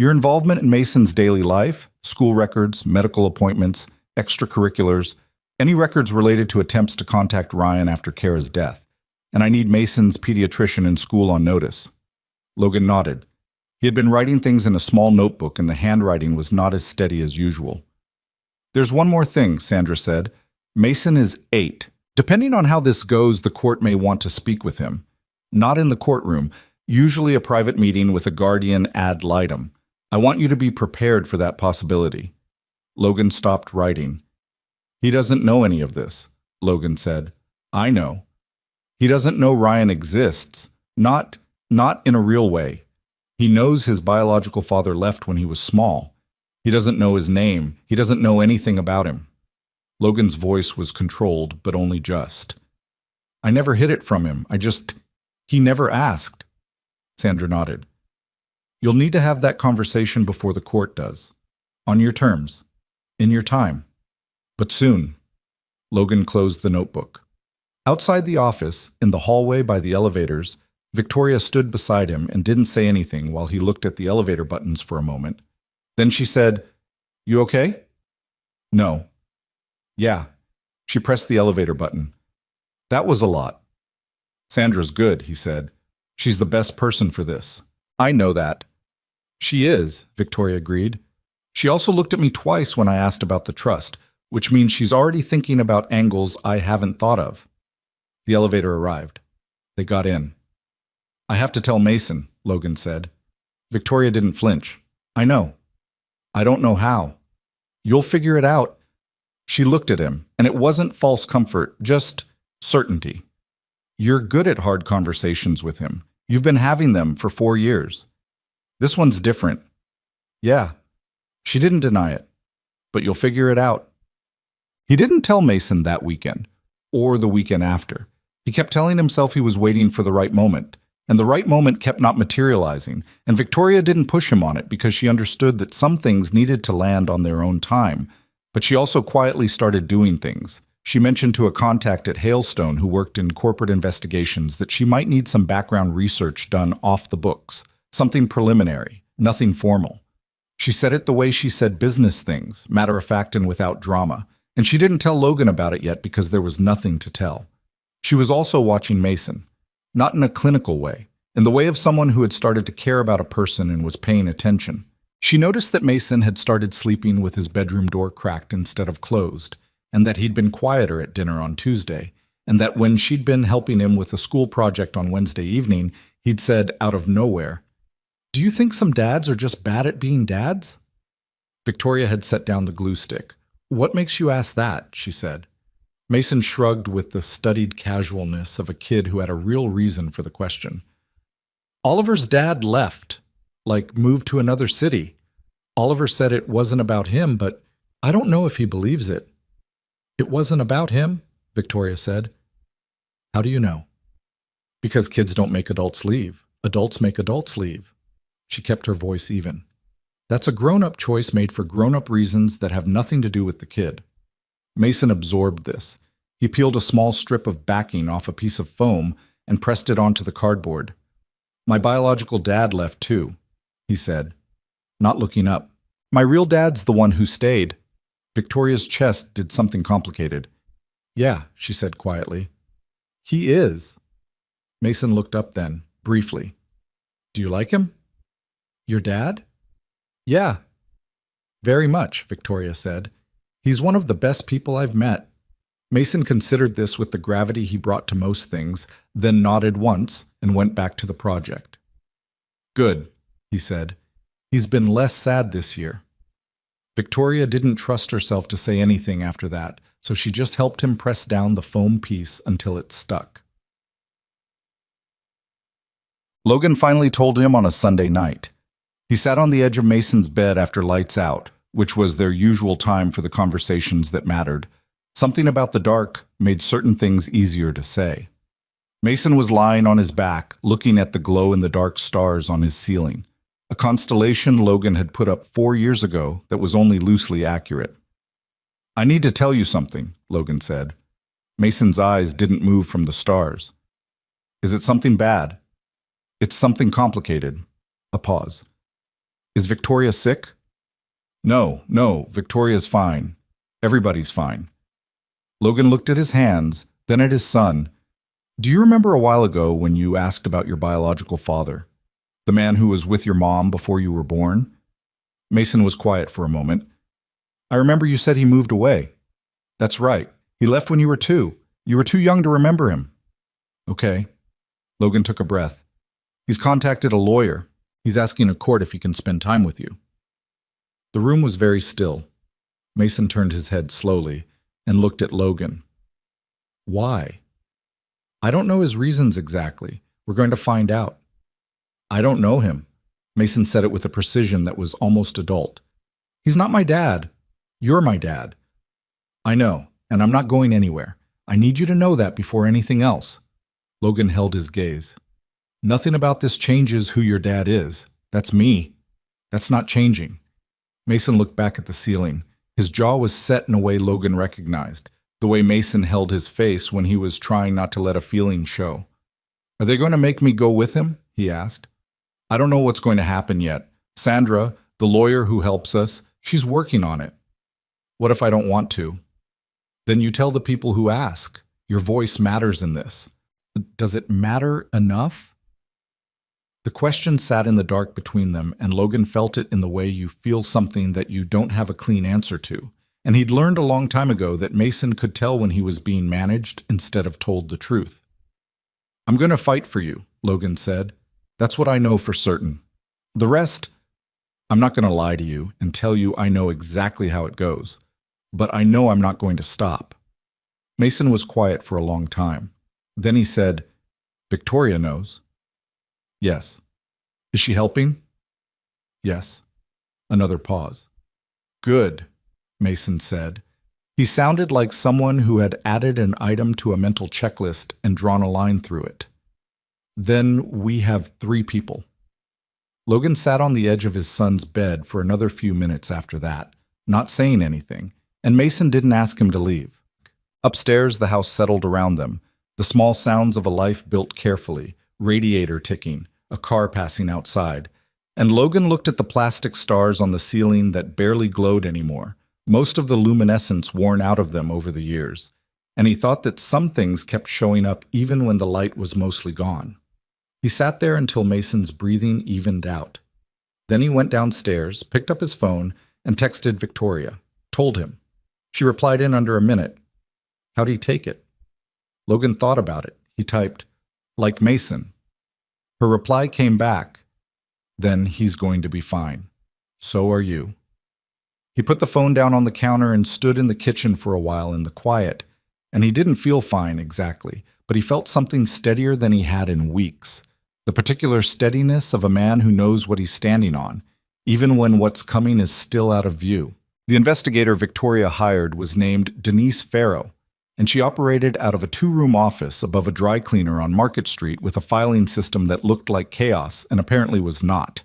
S1: Your involvement in Mason's daily life, school records, medical appointments, extracurriculars, any records related to attempts to contact Ryan after Kara's death. And I need Mason's pediatrician in school on notice. Logan nodded. He had been writing things in a small notebook and the handwriting was not as steady as usual. There's one more thing, Sandra said. Mason is 8. Depending on how this goes, the court may want to speak with him. Not in the courtroom, usually a private meeting with a guardian ad litem. I want you to be prepared for that possibility. Logan stopped writing. He doesn't know any of this, Logan said. I know. He doesn't know Ryan exists. Not in a real way. He knows his biological father left when he was small. He doesn't know his name. He doesn't know anything about him. Logan's voice was controlled, but only just. I never hid it from him. He never asked. Sandra nodded. You'll need to have that conversation before the court does. On your terms. In your time. But soon. Logan closed the notebook. Outside the office, in the hallway by the elevators, Victoria stood beside him and didn't say anything while he looked at the elevator buttons for a moment. Then she said, You okay? No. Yeah. She pressed the elevator button. That was a lot. Sandra's good, he said. She's the best person for this. I know that. She is, Victoria agreed. She also looked at me twice when I asked about the trust, which means she's already thinking about angles I haven't thought of. The elevator arrived. They got in. I have to tell Mason, Logan said. Victoria didn't flinch. I know. I don't know how. You'll figure it out. She looked at him, and it wasn't false comfort, just certainty. You're good at hard conversations with him. You've been having them for 4 years. This one's different. Yeah. She didn't deny it. But you'll figure it out. He didn't tell Mason that weekend, or the weekend after. He kept telling himself he was waiting for the right moment, and the right moment kept not materializing, and Victoria didn't push him on it because she understood that some things needed to land on their own time, but she also quietly started doing things. She mentioned to a contact at Hailstone who worked in corporate investigations that she might need some background research done off the books, something preliminary, nothing formal. She said it the way she said business things, matter-of-fact and without drama, and she didn't tell Logan about it yet because there was nothing to tell. She was also watching Mason, not in a clinical way, in the way of someone who had started to care about a person and was paying attention. She noticed that Mason had started sleeping with his bedroom door cracked instead of closed, and that he'd been quieter at dinner on Tuesday, and that when she'd been helping him with a school project on Wednesday evening, he'd said out of nowhere, "Do you think some dads are just bad at being dads?" Victoria had set down the glue stick. "What makes you ask that?" she said. Mason shrugged with the studied casualness of a kid who had a real reason for the question. Oliver's dad left, moved to another city. Oliver said it wasn't about him, but I don't know if he believes it. It wasn't about him, Victoria said. How do you know? Because kids don't make adults leave. Adults make adults leave. She kept her voice even. That's a grown-up choice made for grown-up reasons that have nothing to do with the kid. Mason absorbed this. He peeled a small strip of backing off a piece of foam and pressed it onto the cardboard. My biological dad left too, he said, not looking up. My real dad's the one who stayed. Victoria's chest did something complicated. Yeah, she said quietly. He is. Mason looked up then, briefly. Do you like him? Your dad? Yeah. Very much, Victoria said. He's one of the best people I've met. Mason considered this with the gravity he brought to most things, then nodded once and went back to the project. Good, he said. He's been less sad this year. Victoria didn't trust herself to say anything after that, so she just helped him press down the foam piece until it stuck. Logan finally told him on a Sunday night. He sat on the edge of Mason's bed after lights out, which was their usual time for the conversations that mattered. Something about the dark made certain things easier to say. Mason was lying on his back, looking at the glow-in-the-dark stars on his ceiling, a constellation Logan had put up 4 years ago that was only loosely accurate. I need to tell you something, Logan said. Mason's eyes didn't move from the stars. Is it something bad? It's something complicated. A pause. Is Victoria sick? No, no, Victoria's fine. Everybody's fine. Logan looked at his hands, then at his son. Do you remember a while ago when you asked about your biological father? The man who was with your mom before you were born? Mason was quiet for a moment. I remember you said he moved away. That's right. He left when you were 2. You were too young to remember him. Okay. Logan took a breath. He's contacted a lawyer. He's asking a court if he can spend time with you. The room was very still. Mason turned his head slowly and looked at Logan. Why? I don't know his reasons exactly. We're going to find out. I don't know him. Mason said it with a precision that was almost adult. He's not my dad. You're my dad. I know, and I'm not going anywhere. I need you to know that before anything else. Logan held his gaze. Nothing about this changes who your dad is. That's me. That's not changing. Mason looked back at the ceiling. His jaw was set in a way Logan recognized, the way Mason held his face when he was trying not to let a feeling show. Are they going to make me go with him? He asked. I don't know what's going to happen yet. Sandra, the lawyer who helps us, she's working on it. What if I don't want to? Then you tell the people who ask. Your voice matters in this. Does it matter enough? The question sat in the dark between them, and Logan felt it in the way you feel something that you don't have a clean answer to. And he'd learned a long time ago that Mason could tell when he was being managed instead of told the truth. I'm going to fight for you, Logan said. That's what I know for certain. The rest, I'm not going to lie to you and tell you I know exactly how it goes. But I know I'm not going to stop. Mason was quiet for a long time. Then he said, Victoria knows. Yes. Is she helping? Yes. Another pause. Good, Mason said. He sounded like someone who had added an item to a mental checklist and drawn a line through it. Then we have 3 people. Logan sat on the edge of his son's bed for another few minutes after that, not saying anything, and Mason didn't ask him to leave. Upstairs, the house settled around them, the small sounds of a life built carefully, radiator ticking, a car passing outside, and Logan looked at the plastic stars on the ceiling that barely glowed anymore, most of the luminescence worn out of them over the years, and he thought that some things kept showing up even when the light was mostly gone. He sat there until Mason's breathing evened out. Then he went downstairs, picked up his phone, and texted Victoria. Told him. She replied in under a minute. How'd he take it? Logan thought about it. He typed, like Mason. Her reply came back. Then he's going to be fine. So are you. He put the phone down on the counter and stood in the kitchen for a while in the quiet, and he didn't feel fine exactly, but he felt something steadier than he had in weeks. The particular steadiness of a man who knows what he's standing on, even when what's coming is still out of view. The investigator Victoria hired was named Denise Farrow, and she operated out of a 2-room office above a dry cleaner on Market Street with a filing system that looked like chaos and apparently was not.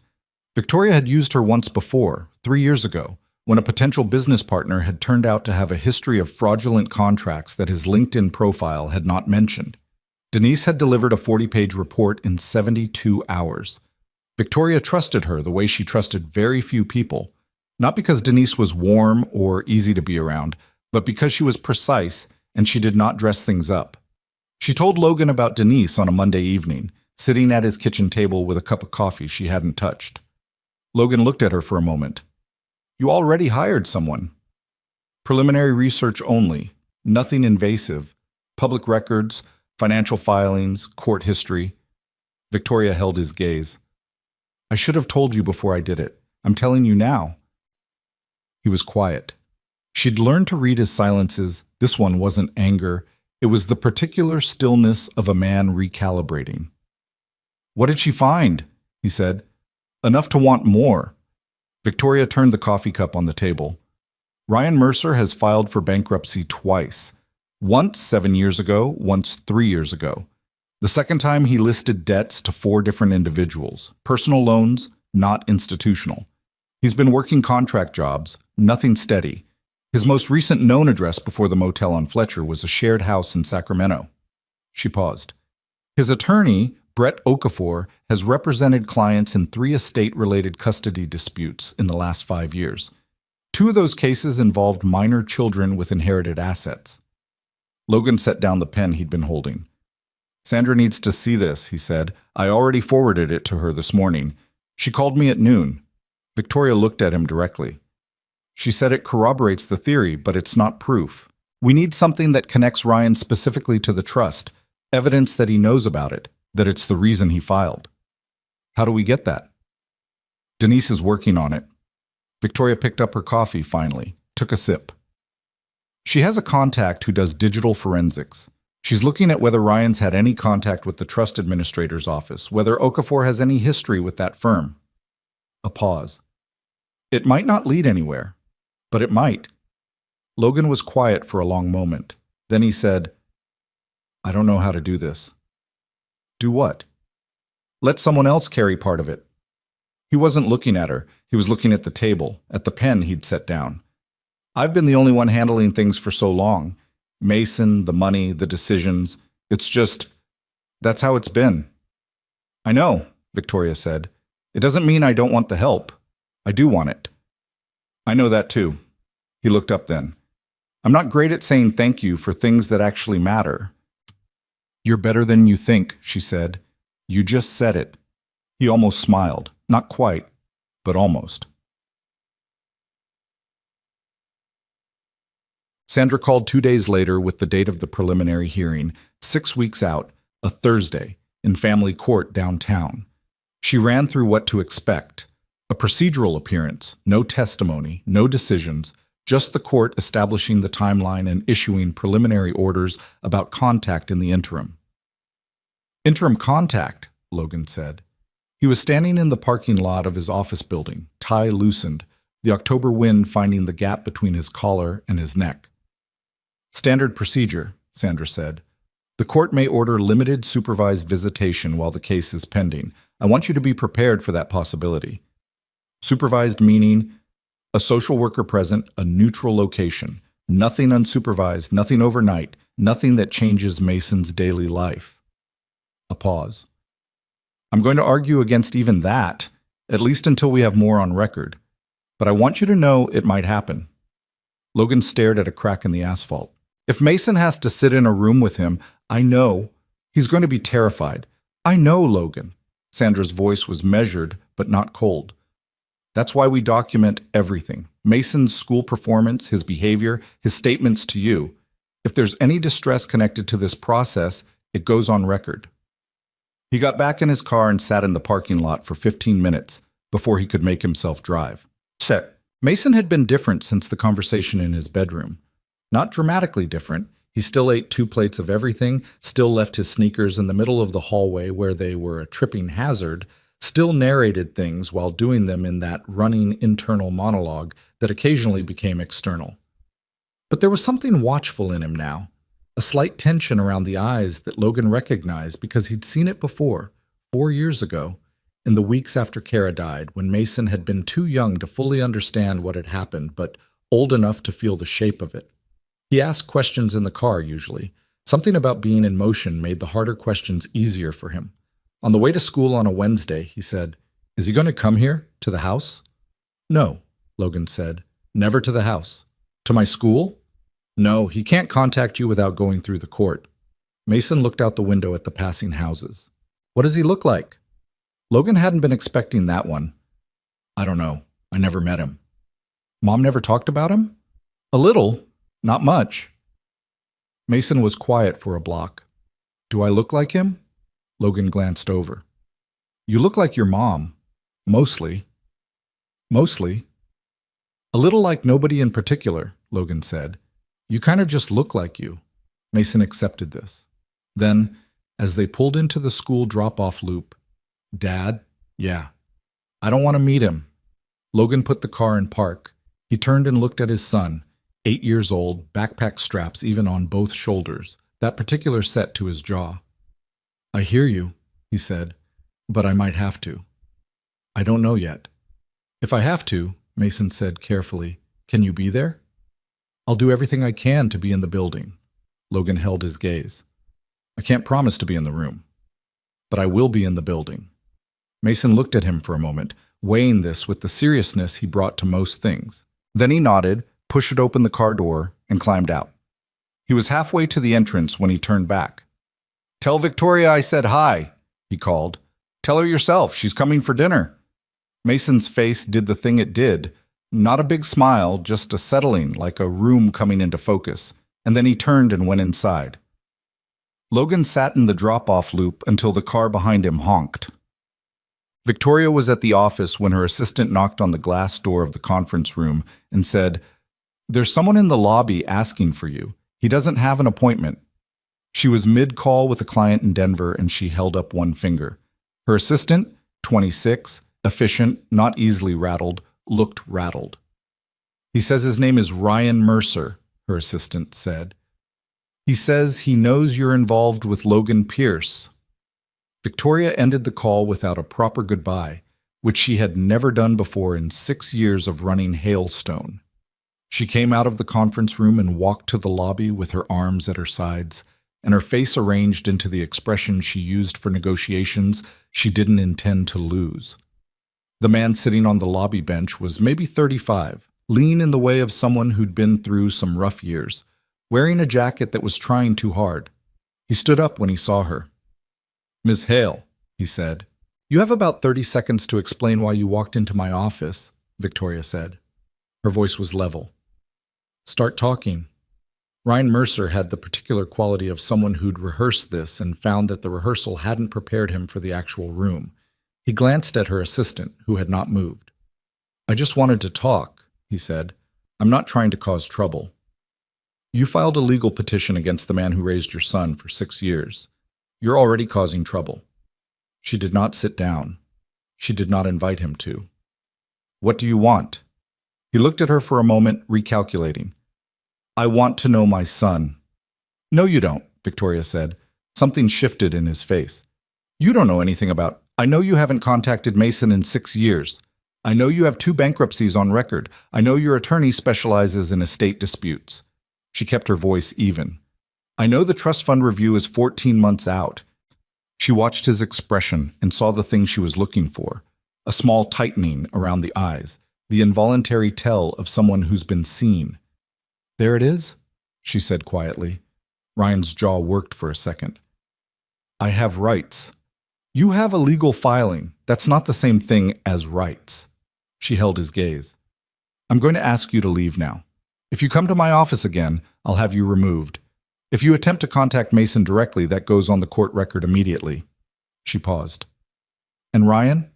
S1: Victoria had used her once before, 3 years ago, when a potential business partner had turned out to have a history of fraudulent contracts that his LinkedIn profile had not mentioned. Denise had delivered a 40-page report in 72 hours. Victoria trusted her the way she trusted very few people, not because Denise was warm or easy to be around, but because she was precise and she did not dress things up. She told Logan about Denise on a Monday evening, sitting at his kitchen table with a cup of coffee she hadn't touched. Logan looked at her for a moment. You already hired someone. Preliminary research only, nothing invasive, public records, financial filings, court history. Victoria held his gaze. I should have told you before I did it. I'm telling you now. He was quiet. She'd learned to read his silences. This one wasn't anger. It was the particular stillness of a man recalibrating. What did she find? He said. Enough to want more. Victoria turned the coffee cup on the table. Ryan Mercer has filed for bankruptcy twice. Once 7 years ago, once 3 years ago. The second time he listed debts to 4 different individuals. Personal loans, not institutional. He's been working contract jobs, nothing steady. His most recent known address before the motel on Fletcher was a shared house in Sacramento. She paused. His attorney, Brett Okafor has represented clients in 3 estate-related custody disputes in the last 5 years. 2 of those cases involved minor children with inherited assets. Logan set down the pen he'd been holding. "Sandra needs to see this," he said. "I already forwarded it to her this morning. She called me at noon." Victoria looked at him directly. "She said it corroborates the theory, but it's not proof. We need something that connects Ryan specifically to the trust, evidence that he knows about it, that it's the reason he filed." "How do we get that?" "Denise is working on it." Victoria picked up her coffee finally, took a sip. "She has a contact who does digital forensics. She's looking at whether Ryan's had any contact with the trust administrator's office, whether Okafor has any history with that firm." A pause. "It might not lead anywhere, but it might." Logan was quiet for a long moment. Then he said, "I don't know how to do this." "Do what?" "Let someone else carry part of it." He wasn't looking at her. He was looking at the table, at the pen he'd set down. "I've been the only one handling things for so long. Mason, the money, the decisions. It's just, that's how it's been." "I know," Victoria said. "It doesn't mean I don't want the help. I do want it." "I know that too." He looked up then. "I'm not great at saying thank you for things that actually matter." "You're better than you think," she said. "You just said it." He almost smiled. Not quite, but almost. Sandra called 2 days later with the date of the preliminary hearing, 6 weeks out, a Thursday, in family court downtown. She ran through what to expect. A procedural appearance, no testimony, no decisions, just the court establishing the timeline and issuing preliminary orders about contact in the interim. "Interim contact," Logan said. He was standing in the parking lot of his office building, tie loosened, the October wind finding the gap between his collar and his neck. "Standard procedure," Sandra said. "The court may order limited supervised visitation while the case is pending. I want you to be prepared for that possibility." Supervised meaning a social worker present, a neutral location, nothing unsupervised, nothing overnight, nothing that changes Mason's daily life. A pause. "I'm going to argue against even that, at least until we have more on record. But I want you to know it might happen." Logan stared at a crack in the asphalt. "If Mason has to sit in a room with him, I know. He's going to be terrified. I know, Logan." Sandra's voice was measured, but not cold. "That's why we document everything. Mason's school performance, his behavior, his statements to you. If there's any distress connected to this process, it goes on record." He got back in his car and sat in the parking lot for 15 minutes before he could make himself drive. Mason had been different since the conversation in his bedroom. Not dramatically different. He still ate 2 plates of everything, still left his sneakers in the middle of the hallway where they were a tripping hazard, still narrated things while doing them in that running internal monologue that occasionally became external. But there was something watchful in him now, a slight tension around the eyes that Logan recognized because he'd seen it before, 4 years ago, in the weeks after Kara died, when Mason had been too young to fully understand what had happened, but old enough to feel the shape of it. He asked questions in the car, usually. Something about being in motion made the harder questions easier for him. On the way to school on a Wednesday, he said, "Is he going to come here, to the house?" "No," Logan said. "Never to the house." "To my school?" "No, he can't contact you without going through the court." Mason looked out the window at the passing houses. "What does he look like?" Logan hadn't been expecting that one. "I don't know. I never met him." "Mom never talked about him?" "A little. Not much." Mason was quiet for a block. "Do I look like him?" Logan glanced over. "You look like your mom. Mostly." "Mostly?" "A little like nobody in particular," Logan said. "You kind of just look like you." Mason accepted this. Then, as they pulled into the school drop-off loop, "Dad? Yeah. I don't want to meet him." Logan put the car in park. He turned and looked at his son, 8 years old, backpack straps even on both shoulders, that particular set to his jaw. "I hear you," he said, "but I might have to." "I don't know yet." "If I have to," Mason said carefully, "can you be there?" "I'll do everything I can to be in the building." Logan held his gaze. "I can't promise to be in the room." but I will be in the building. Mason looked at him for a moment, weighing this with the seriousness he brought to most things. Then he nodded, pushed open the car door, and climbed out. He was halfway to the entrance when he turned back. "Tell Victoria I said hi," he called. "Tell her yourself, she's coming for dinner." Mason's face did the thing it did. Not a big smile, just a settling, like a room coming into focus, and then he turned and went inside. Logan sat in the drop-off loop until the car behind him honked. Victoria was at the office when her assistant knocked on the glass door of the conference room and said, "There's someone in the lobby asking for you. He doesn't have an appointment." She was mid-call with a client in Denver and she held up one finger. Her assistant, 26, efficient, not easily rattled, looked rattled. "He says his name is Ryan Mercer," her assistant said. "He says he knows you're involved with Logan Pierce." Victoria ended the call without a proper goodbye, which she had never done before in 6 years of running Hailstone. She came out of the conference room and walked to the lobby with her arms at her sides, and her face arranged into the expression she used for negotiations she didn't intend to lose. The man sitting on the lobby bench was maybe 35, lean in the way of someone who'd been through some rough years, wearing a jacket that was trying too hard. He stood up when he saw her. "Ms. Hale," he said. "You have about 30 seconds to explain why you walked into my office," Victoria said. Her voice was level. "Start talking." Ryan Mercer had the particular quality of someone who'd rehearsed this and found that the rehearsal hadn't prepared him for the actual room. He glanced at her assistant, who had not moved. "I just wanted to talk," he said. "I'm not trying to cause trouble. You filed a legal petition against the man who raised your son for 6 years. You're already causing trouble." She did not sit down. She did not invite him to. "What do you want?" He looked at her for a moment, recalculating. "I want to know my son." "No, you don't," Victoria said. Something shifted in his face. "You don't know anything about... I know you haven't contacted Mason in 6 years. I know you have 2 bankruptcies on record. I know your attorney specializes in estate disputes." She kept her voice even. "I know the trust fund review is 14 months out." She watched his expression and saw the thing she was looking for, a small tightening around the eyes, the involuntary tell of someone who's been seen. "There it is," she said quietly. Ryan's jaw worked for a second. "I have rights." "You have a legal filing. That's not the same thing as rights." She held his gaze. "I'm going to ask you to leave now. If you come to my office again, I'll have you removed. If you attempt to contact Mason directly, that goes on the court record immediately." She paused. "And Ryan,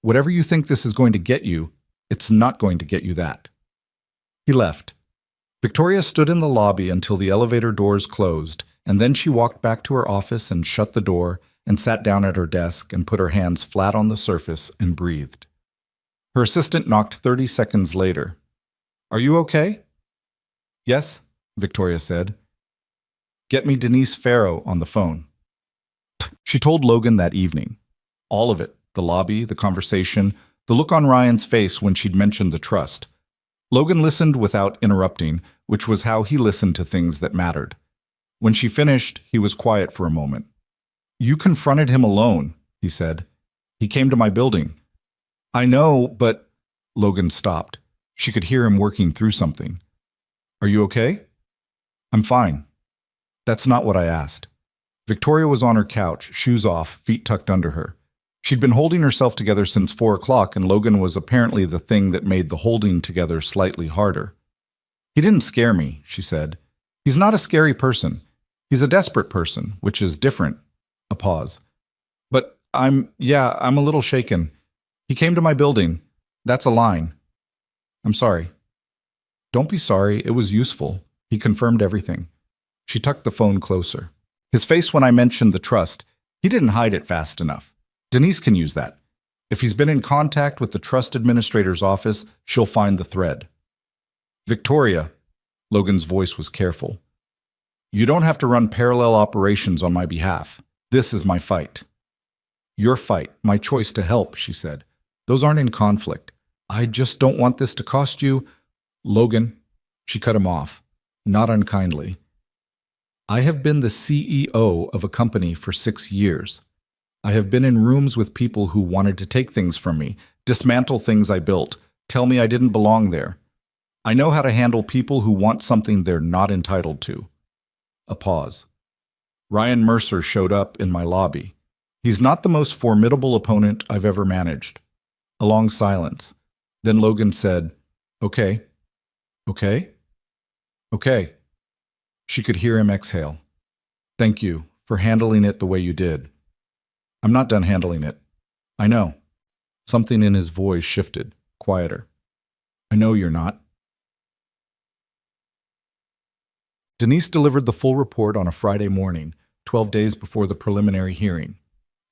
S1: whatever you think this is going to get you, it's not going to get you that." He left. Victoria stood in the lobby until the elevator doors closed, and then she walked back to her office and shut the door and sat down at her desk and put her hands flat on the surface and breathed. Her assistant knocked 30 seconds later. "Are you okay?" "Yes," Victoria said. "Get me Denise Farrow on the phone." She told Logan that evening. All of it, the lobby, the conversation, the look on Ryan's face when she'd mentioned the trust. Logan listened without interrupting, which was how he listened to things that mattered. When she finished, he was quiet for a moment. "You confronted him alone," he said. "He came to my building." "I know, but..." Logan stopped. She could hear him working through something. "Are you okay?" "I'm fine." "That's not what I asked." Victoria was on her couch, shoes off, feet tucked under her. She'd been holding herself together since 4 o'clock, and Logan was apparently the thing that made the holding together slightly harder. "He didn't scare me," she said. "He's not a scary person. He's a desperate person, which is different." A pause. "But I'm a little shaken. He came to my building. That's a line." "I'm sorry." "Don't be sorry. It was useful." He confirmed everything. She tucked the phone closer. His face when I mentioned the trust, he didn't hide it fast enough. Denise can use that. If he's been in contact with the trust administrator's office, she'll find the thread. "Victoria," Logan's voice was careful. "You don't have to run parallel operations on my behalf. This is my fight." "Your fight, my choice to help," she said. "Those aren't in conflict. I just don't want this to cost you..." "Logan," she cut him off, not unkindly. "I have been the CEO of a company for 6 years. I have been in rooms with people who wanted to take things from me, dismantle things I built, tell me I didn't belong there. I know how to handle people who want something they're not entitled to. A pause. Ryan Mercer showed up in my lobby. He's not the most formidable opponent I've ever managed. A long silence. Then Logan said, "Okay. Okay? Okay." She could hear him exhale. "Thank you for handling it the way you did." "I'm not done handling it." "I know." Something in his voice shifted, quieter. "I know you're not." Denise delivered the full report on a Friday morning, 12 days before the preliminary hearing.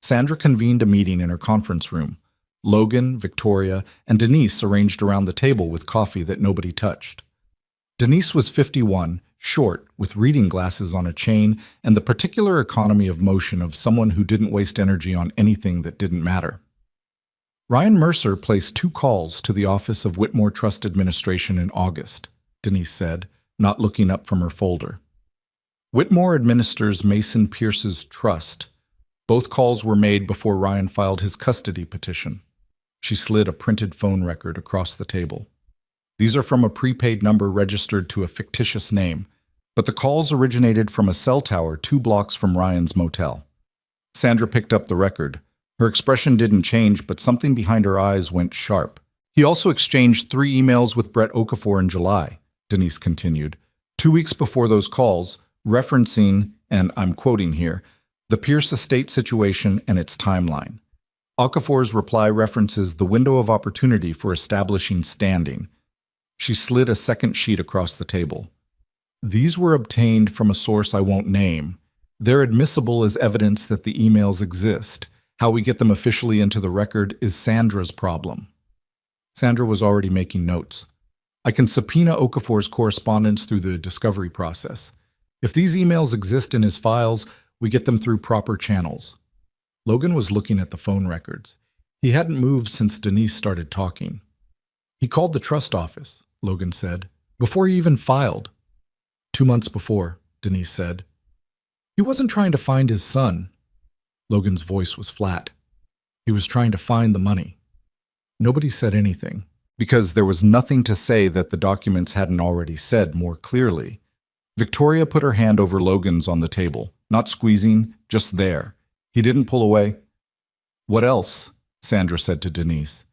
S1: Sandra convened a meeting in her conference room. Logan, Victoria, and Denise arranged around the table with coffee that nobody touched. Denise was 51, short, with reading glasses on a chain, and the particular economy of motion of someone who didn't waste energy on anything that didn't matter. Ryan Mercer placed 2 calls to the Office of Whitmore Trust Administration in August, Denise said, not looking up from her folder. Whitmore administers Mason Pierce's trust. Both calls were made before Ryan filed his custody petition. She slid a printed phone record across the table. These are from a prepaid number registered to a fictitious name, but the calls originated from a cell tower 2 blocks from Ryan's motel. Sandra picked up the record. Her expression didn't change, but something behind her eyes went sharp. He also exchanged 3 emails with Brett Okafor in July, Denise continued, 2 weeks before those calls, referencing, and I'm quoting here, the Pierce estate situation and its timeline. Okafor's reply references the window of opportunity for establishing standing. She slid a second sheet across the table. These were obtained from a source I won't name. They're admissible as evidence that the emails exist. How we get them officially into the record is Sandra's problem. Sandra was already making notes. I can subpoena Okafor's correspondence through the discovery process. If these emails exist in his files, we get them through proper channels. Logan was looking at the phone records. He hadn't moved since Denise started talking. He called the trust office, Logan said, before he even filed. 2 months before, Denise said. He wasn't trying to find his son. Logan's voice was flat. He was trying to find the money. Nobody said anything, because there was nothing to say that the documents hadn't already said more clearly. Victoria put her hand over Logan's on the table, not squeezing, just there. He didn't pull away. What else? Sandra said to Denise.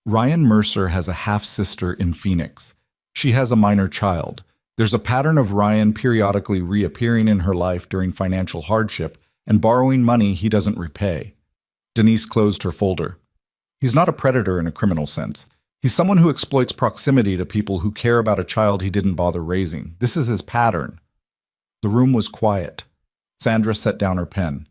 S1: Ryan Mercer has a half-sister in Phoenix. She has a minor child. There's a pattern of Ryan periodically reappearing in her life during financial hardship and borrowing money he doesn't repay. Denise closed her folder. He's not a predator in a criminal sense. He's someone who exploits proximity to people who care about a child he didn't bother raising. This is his pattern. The room was quiet. Sandra set down her pen.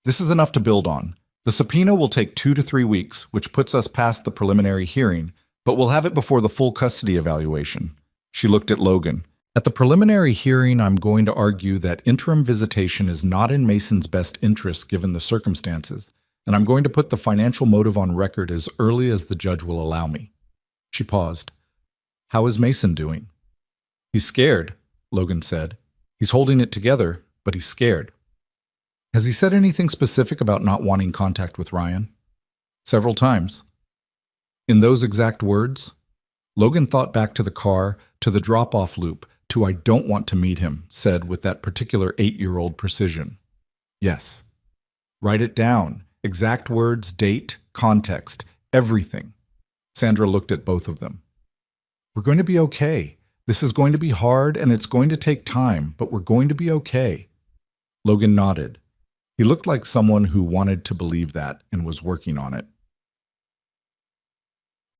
S1: This is enough to build on. The subpoena will take 2 to 3 weeks, which puts us past the preliminary hearing, but we'll have it before the full custody evaluation. She looked at Logan. At the preliminary hearing, I'm going to argue that interim visitation is not in Mason's best interest given the circumstances, and I'm going to put the financial motive on record as early as the judge will allow me. She paused. How is Mason doing? He's scared, Logan said. He's holding it together, but he's scared. Has he said anything specific about not wanting contact with Ryan? Several times. In those exact words? Logan thought back to the car, to the drop-off loop, to I don't want to meet him, said with that particular 8-year-old precision. Yes. Write it down. Exact words, date, context, everything. Sandra looked at both of them. We're going to be okay. This is going to be hard and it's going to take time, but we're going to be okay. Logan nodded. He looked like someone who wanted to believe that and was working on it.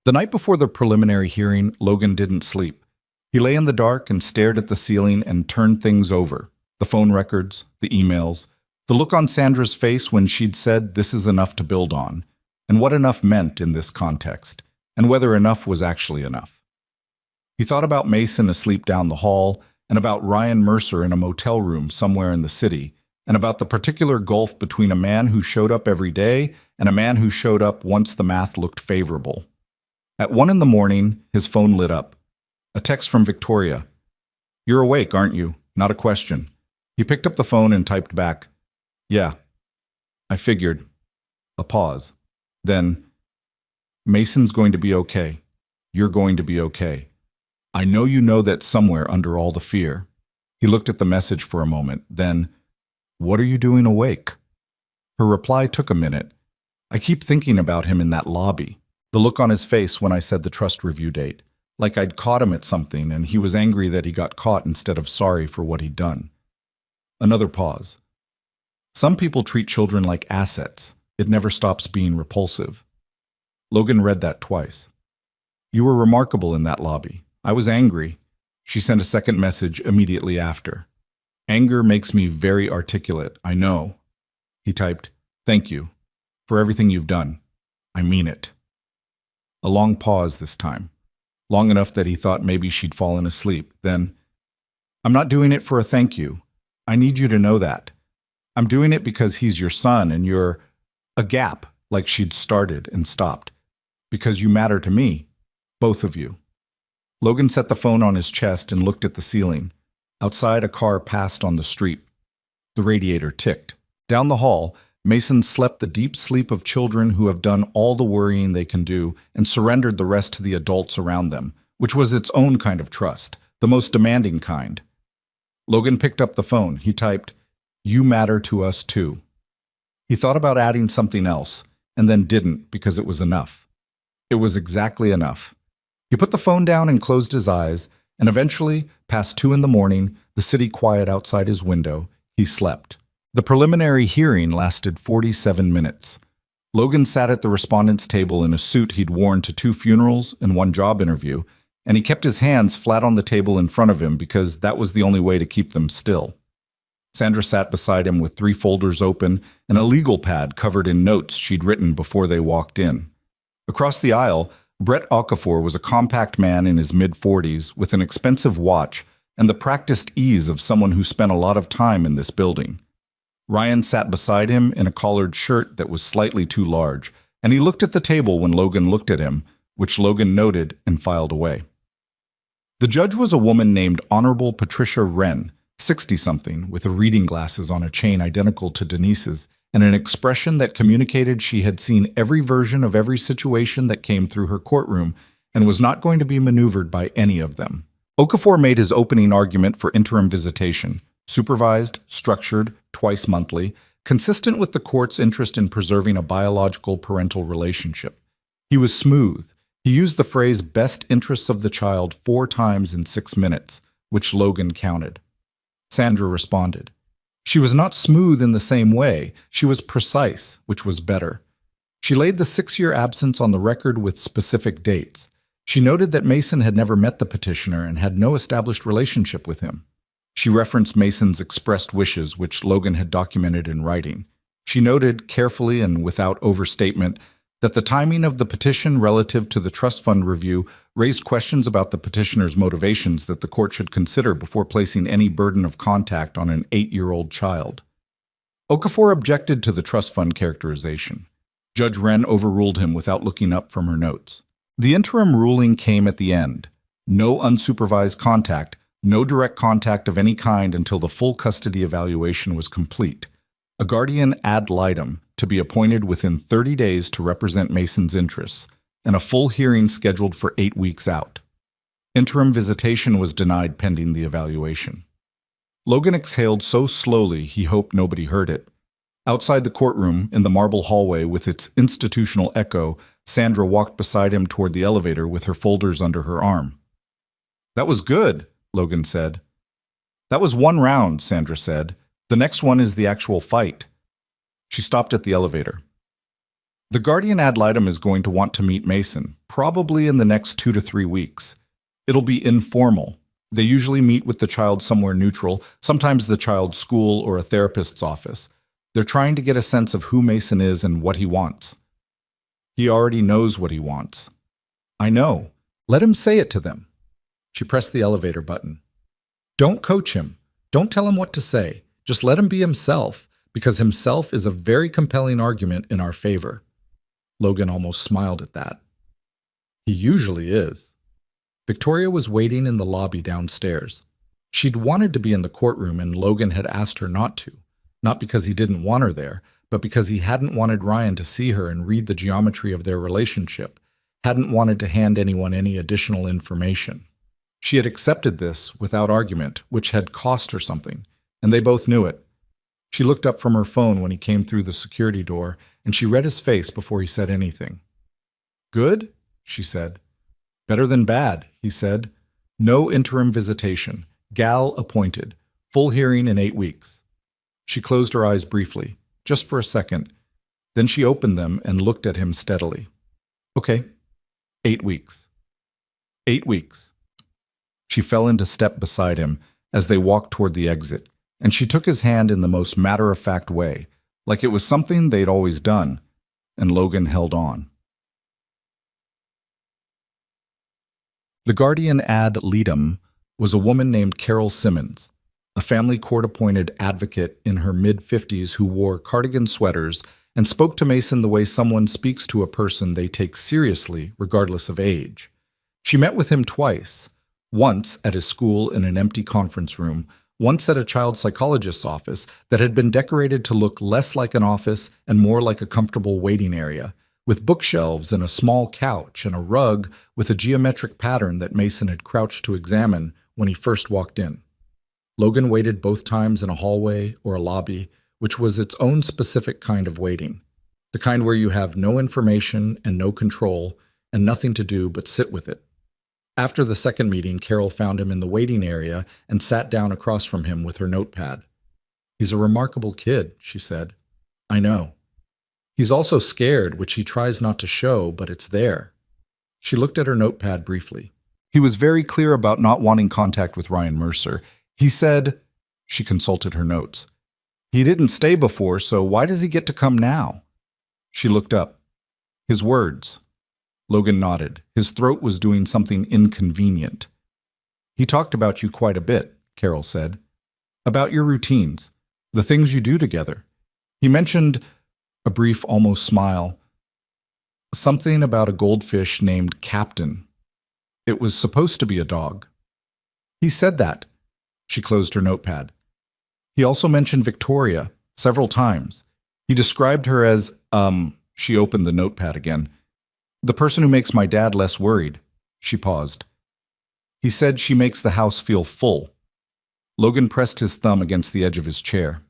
S1: The night before the preliminary hearing, Logan didn't sleep. He lay in the dark and stared at the ceiling and turned things over. The phone records, the emails, the look on Sandra's face when she'd said this is enough to build on, and what enough meant in this context, and whether enough was actually enough. He thought about Mason asleep down the hall, and about Ryan Mercer in a motel room somewhere in the city, and about the particular gulf between a man who showed up every day and a man who showed up once the math looked favorable. At 1 a.m, his phone lit up. A text from Victoria. You're awake, aren't you? Not a question. He picked up the phone and typed back. Yeah. I figured. A pause. Then, Mason's going to be okay. You're going to be okay. I know you know that somewhere under all the fear. He looked at the message for a moment. Then, what are you doing awake? Her reply took a minute. I keep thinking about him in that lobby. The look on his face when I said the trust review date. Like I'd caught him at something and he was angry that he got caught instead of sorry for what he'd done. Another pause. Some people treat children like assets. It never stops being repulsive. Logan read that twice. You were remarkable in that lobby. I was angry. She sent a second message immediately after. Anger makes me very articulate, I know. He typed, thank you for everything you've done. I mean it. A long pause this time. Long enough that he thought maybe she'd fallen asleep. Then, I'm not doing it for a thank you. I need you to know that. I'm doing it because he's your son and you're a gap, like she'd started and stopped. Because you matter to me, both of you. Logan set the phone on his chest and looked at the ceiling. Outside, a car passed on the street. The radiator ticked. Down the hall, Mason slept the deep sleep of children who have done all the worrying they can do and surrendered the rest to the adults around them, which was its own kind of trust, the most demanding kind. Logan picked up the phone. He typed, "You matter to us too." He thought about adding something else, and then didn't because it was enough. It was exactly enough. He put the phone down and closed his eyes, and eventually, past 2 in the morning, the city quiet outside his window, he slept. The preliminary hearing lasted 47 minutes. Logan sat at the respondent's table in a suit he'd worn to 2 funerals and 1 job interview, and he kept his hands flat on the table in front of him because that was the only way to keep them still. Sandra sat beside him with 3 folders open and a legal pad covered in notes she'd written before they walked in. Across the aisle, Brett Okafor was a compact man in his mid-40s with an expensive watch and the practiced ease of someone who spent a lot of time in this building. Ryan sat beside him in a collared shirt that was slightly too large, and he looked at the table when Logan looked at him, which Logan noted and filed away. The judge was a woman named Honorable Patricia Wren, 60-something, with reading glasses on a chain identical to Denise's, and an expression that communicated she had seen every version of every situation that came through her courtroom and was not going to be maneuvered by any of them. Okafor made his opening argument for interim visitation, supervised, structured, twice monthly, consistent with the court's interest in preserving a biological parental relationship. He was smooth. He used the phrase best interests of the child 4 times in 6 minutes, which Logan counted. Sandra responded. She was not smooth in the same way. She was precise, which was better. She laid the 6-year absence on the record with specific dates. She noted that Mason had never met the petitioner and had no established relationship with him. She referenced Mason's expressed wishes, which Logan had documented in writing. She noted, carefully and without overstatement, that the timing of the petition relative to the trust fund review raised questions about the petitioner's motivations that the court should consider before placing any burden of contact on an 8-year-old child. Okafor objected to the trust fund characterization. Judge Wren overruled him without looking up from her notes. The interim ruling came at the end. No unsupervised contact, no direct contact of any kind until the full custody evaluation was complete. A guardian ad litem to be appointed within 30 days to represent Mason's interests, and a full hearing scheduled for 8 weeks out. Interim visitation was denied pending the evaluation. Logan exhaled so slowly he hoped nobody heard it. Outside the courtroom, in the marble hallway with its institutional echo, Sandra walked beside him toward the elevator with her folders under her arm. "That was good," Logan said. "That was 1 round," Sandra said. "The next one is the actual fight." She stopped at the elevator. "The guardian ad litem is going to want to meet Mason, probably in the next 2 to 3 weeks. It'll be informal. They usually meet with the child somewhere neutral, sometimes the child's school or a therapist's office. They're trying to get a sense of who Mason is and what he wants." "He already knows what he wants." "I know. Let him say it to them." She pressed the elevator button. "Don't coach him. Don't tell him what to say. Just let him be himself, because himself is a very compelling argument in our favor." Logan almost smiled at that. "He usually is." Victoria was waiting in the lobby downstairs. She'd wanted to be in the courtroom and Logan had asked her not to, not because he didn't want her there, but because he hadn't wanted Ryan to see her and read the geometry of their relationship, hadn't wanted to hand anyone any additional information. She had accepted this without argument, which had cost her something, and they both knew it. She looked up from her phone when he came through the security door, and she read his face before he said anything. "Good?" she said. "Better than bad," he said. "No interim visitation. Gal appointed. Full hearing in 8 weeks." She closed her eyes briefly, just for a second. Then she opened them and looked at him steadily. "Okay, 8 weeks. 8 weeks." She fell into step beside him as they walked toward the exit, and she took his hand in the most matter-of-fact way, like it was something they'd always done, and Logan held on. The guardian ad litem was a woman named Carol Simmons, a family court-appointed advocate in her mid-50s who wore cardigan sweaters and spoke to Mason the way someone speaks to a person they take seriously regardless of age. She met with him twice, once at his school in an empty conference room, once at a child psychologist's office that had been decorated to look less like an office and more like a comfortable waiting area, with bookshelves and a small couch and a rug with a geometric pattern that Mason had crouched to examine when he first walked in. Logan waited both times in a hallway or a lobby, which was its own specific kind of waiting, the kind where you have no information and no control and nothing to do but sit with it. After the second meeting, Carol found him in the waiting area and sat down across from him with her notepad. "He's a remarkable kid," she said. "I know. He's also scared, which he tries not to show, but it's there." She looked at her notepad briefly. "He was very clear about not wanting contact with Ryan Mercer. He said," she consulted her notes, "he didn't stay before, so why does he get to come now?" She looked up. "His words." Logan nodded. His throat was doing something inconvenient. "He talked about you quite a bit," Carol said. "About your routines, the things you do together. He mentioned," a brief almost smile, "something about a goldfish named Captain. It was supposed to be a dog." "He said that." She closed her notepad. "He also mentioned Victoria several times. He described her as, she opened the notepad again. "The person who makes my dad less worried." She paused. "He said she makes the house feel full." Logan pressed his thumb against the edge of his chair.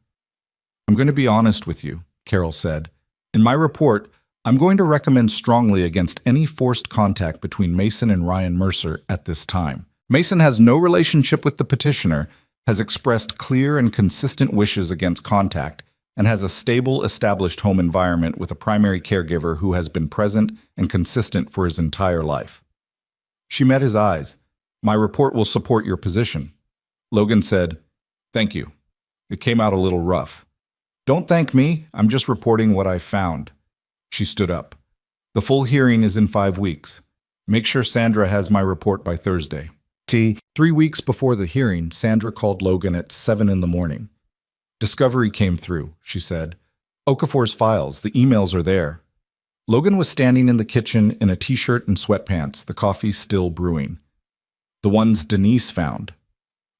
S1: "I'm going to be honest with you," Carol said. "In my report, I'm going to recommend strongly against any forced contact between Mason and Ryan Mercer at this time. Mason has no relationship with the petitioner, has expressed clear and consistent wishes against contact, and has a stable, established home environment with a primary caregiver who has been present and consistent for his entire life." She met his eyes. "My report will support your position." Logan said, "Thank you. It came out a little rough." "Don't thank me. I'm just reporting what I found." She stood up. "The full hearing is in 5 weeks. Make sure Sandra has my report by Thursday." 3 weeks before the hearing, Sandra called Logan at 7 in the morning. "Discovery came through," she said. "Okafor's files, the emails are there." Logan was standing in the kitchen in a t-shirt and sweatpants, the coffee still brewing. "The ones Denise found.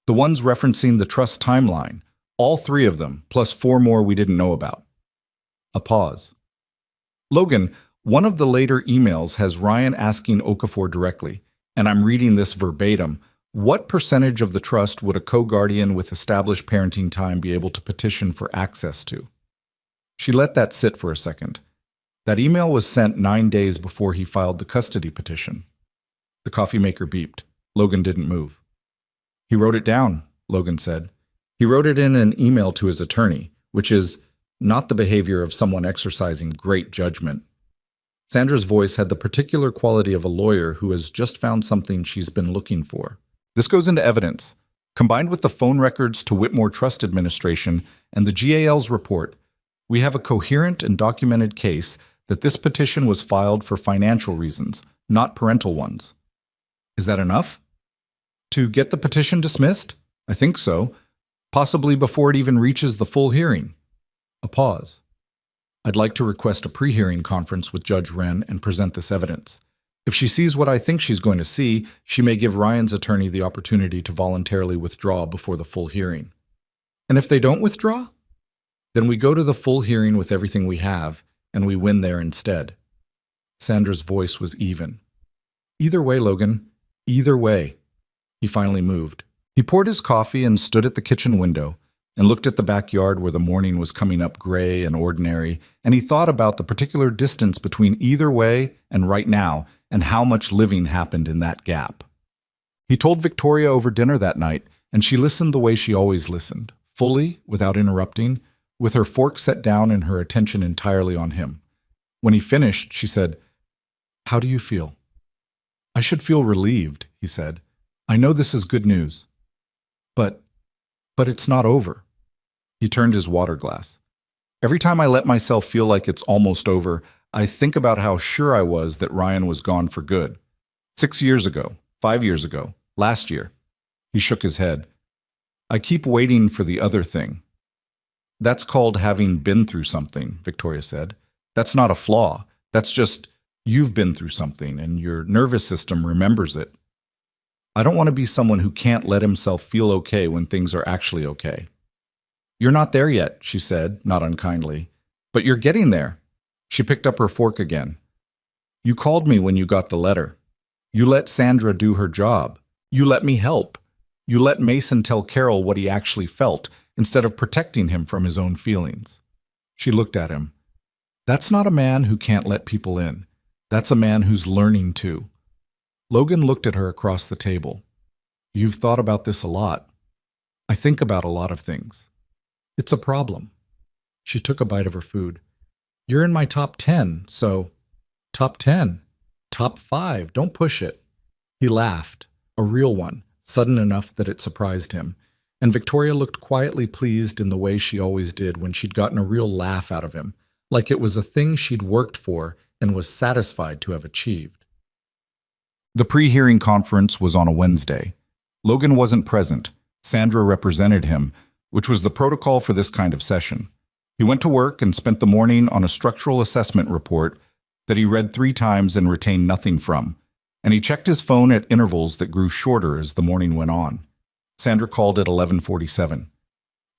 S1: The ones referencing the trust timeline. All 3 of them, plus 4 more we didn't know about." A pause. "Logan, one of the later emails has Ryan asking Okafor directly, and I'm reading this verbatim, what percentage of the trust would a co-guardian with established parenting time be able to petition for access to?" She let that sit for a second. That email was sent 9 days before he filed the custody petition. The coffee maker beeped. Logan didn't move. "He wrote it down," Logan said. "He wrote it in an email to his attorney, which is not the behavior of someone exercising great judgment." Sandra's voice had the particular quality of a lawyer who has just found something she's been looking for. "This goes into evidence. Combined with the phone records to Whitmore Trust Administration and the GAL's report, we have a coherent and documented case that this petition was filed for financial reasons, not parental ones." "Is that enough?" "To get the petition dismissed? I think so. Possibly before it even reaches the full hearing." A pause. "I'd like to request a pre-hearing conference with Judge Wren and present this evidence. If she sees what I think she's going to see, she may give Ryan's attorney the opportunity to voluntarily withdraw before the full hearing." "And if they don't withdraw?" Then we go to the full hearing with everything we have, and we win there instead. Sandra's voice was even. Either way, Logan. Either way. He finally moved. He poured his coffee and stood at the kitchen window and looked at the backyard where the morning was coming up gray and ordinary, and he thought about the particular distance between either way and right now and how much living happened in that gap. He told Victoria over dinner that night, and she listened the way she always listened, fully, without interrupting, with her fork set down and her attention entirely on him. When he finished, she said, "How do you feel?" "I should feel relieved," he said. "I know this is good news. But it's not over." He turned his water glass. "Every time I let myself feel like it's almost over, I think about how sure I was that Ryan was gone for good. 6 years ago, 5 years ago, last year." He shook his head. "I keep waiting for the other thing." "That's called having been through something," Victoria said. "That's not a flaw. That's just you've been through something and your nervous system remembers it. I don't want to be someone who can't let himself feel okay when things are actually okay." "You're not there yet," she said, not unkindly. "But you're getting there." She picked up her fork again. "You called me when you got the letter. You let Sandra do her job. You let me help. You let Mason tell Carol what he actually felt instead of protecting him from his own feelings." She looked at him. "That's not a man who can't let people in. That's a man who's learning to." Logan looked at her across the table. "You've thought about this a lot." "I think about a lot of things. It's a problem." She took a bite of her food. "You're in my top 10, so—" "Top 10? Top 5, don't push it." He laughed, a real one, sudden enough that it surprised him, and Victoria looked quietly pleased in the way she always did when she'd gotten a real laugh out of him, like it was a thing she'd worked for and was satisfied to have achieved. The pre-hearing conference was on a Wednesday. Logan wasn't present. Sandra represented him, which was the protocol for this kind of session. He went to work and spent the morning on a structural assessment report that he read 3 times and retained nothing from, and he checked his phone at intervals that grew shorter as the morning went on. Sandra called at 11:47.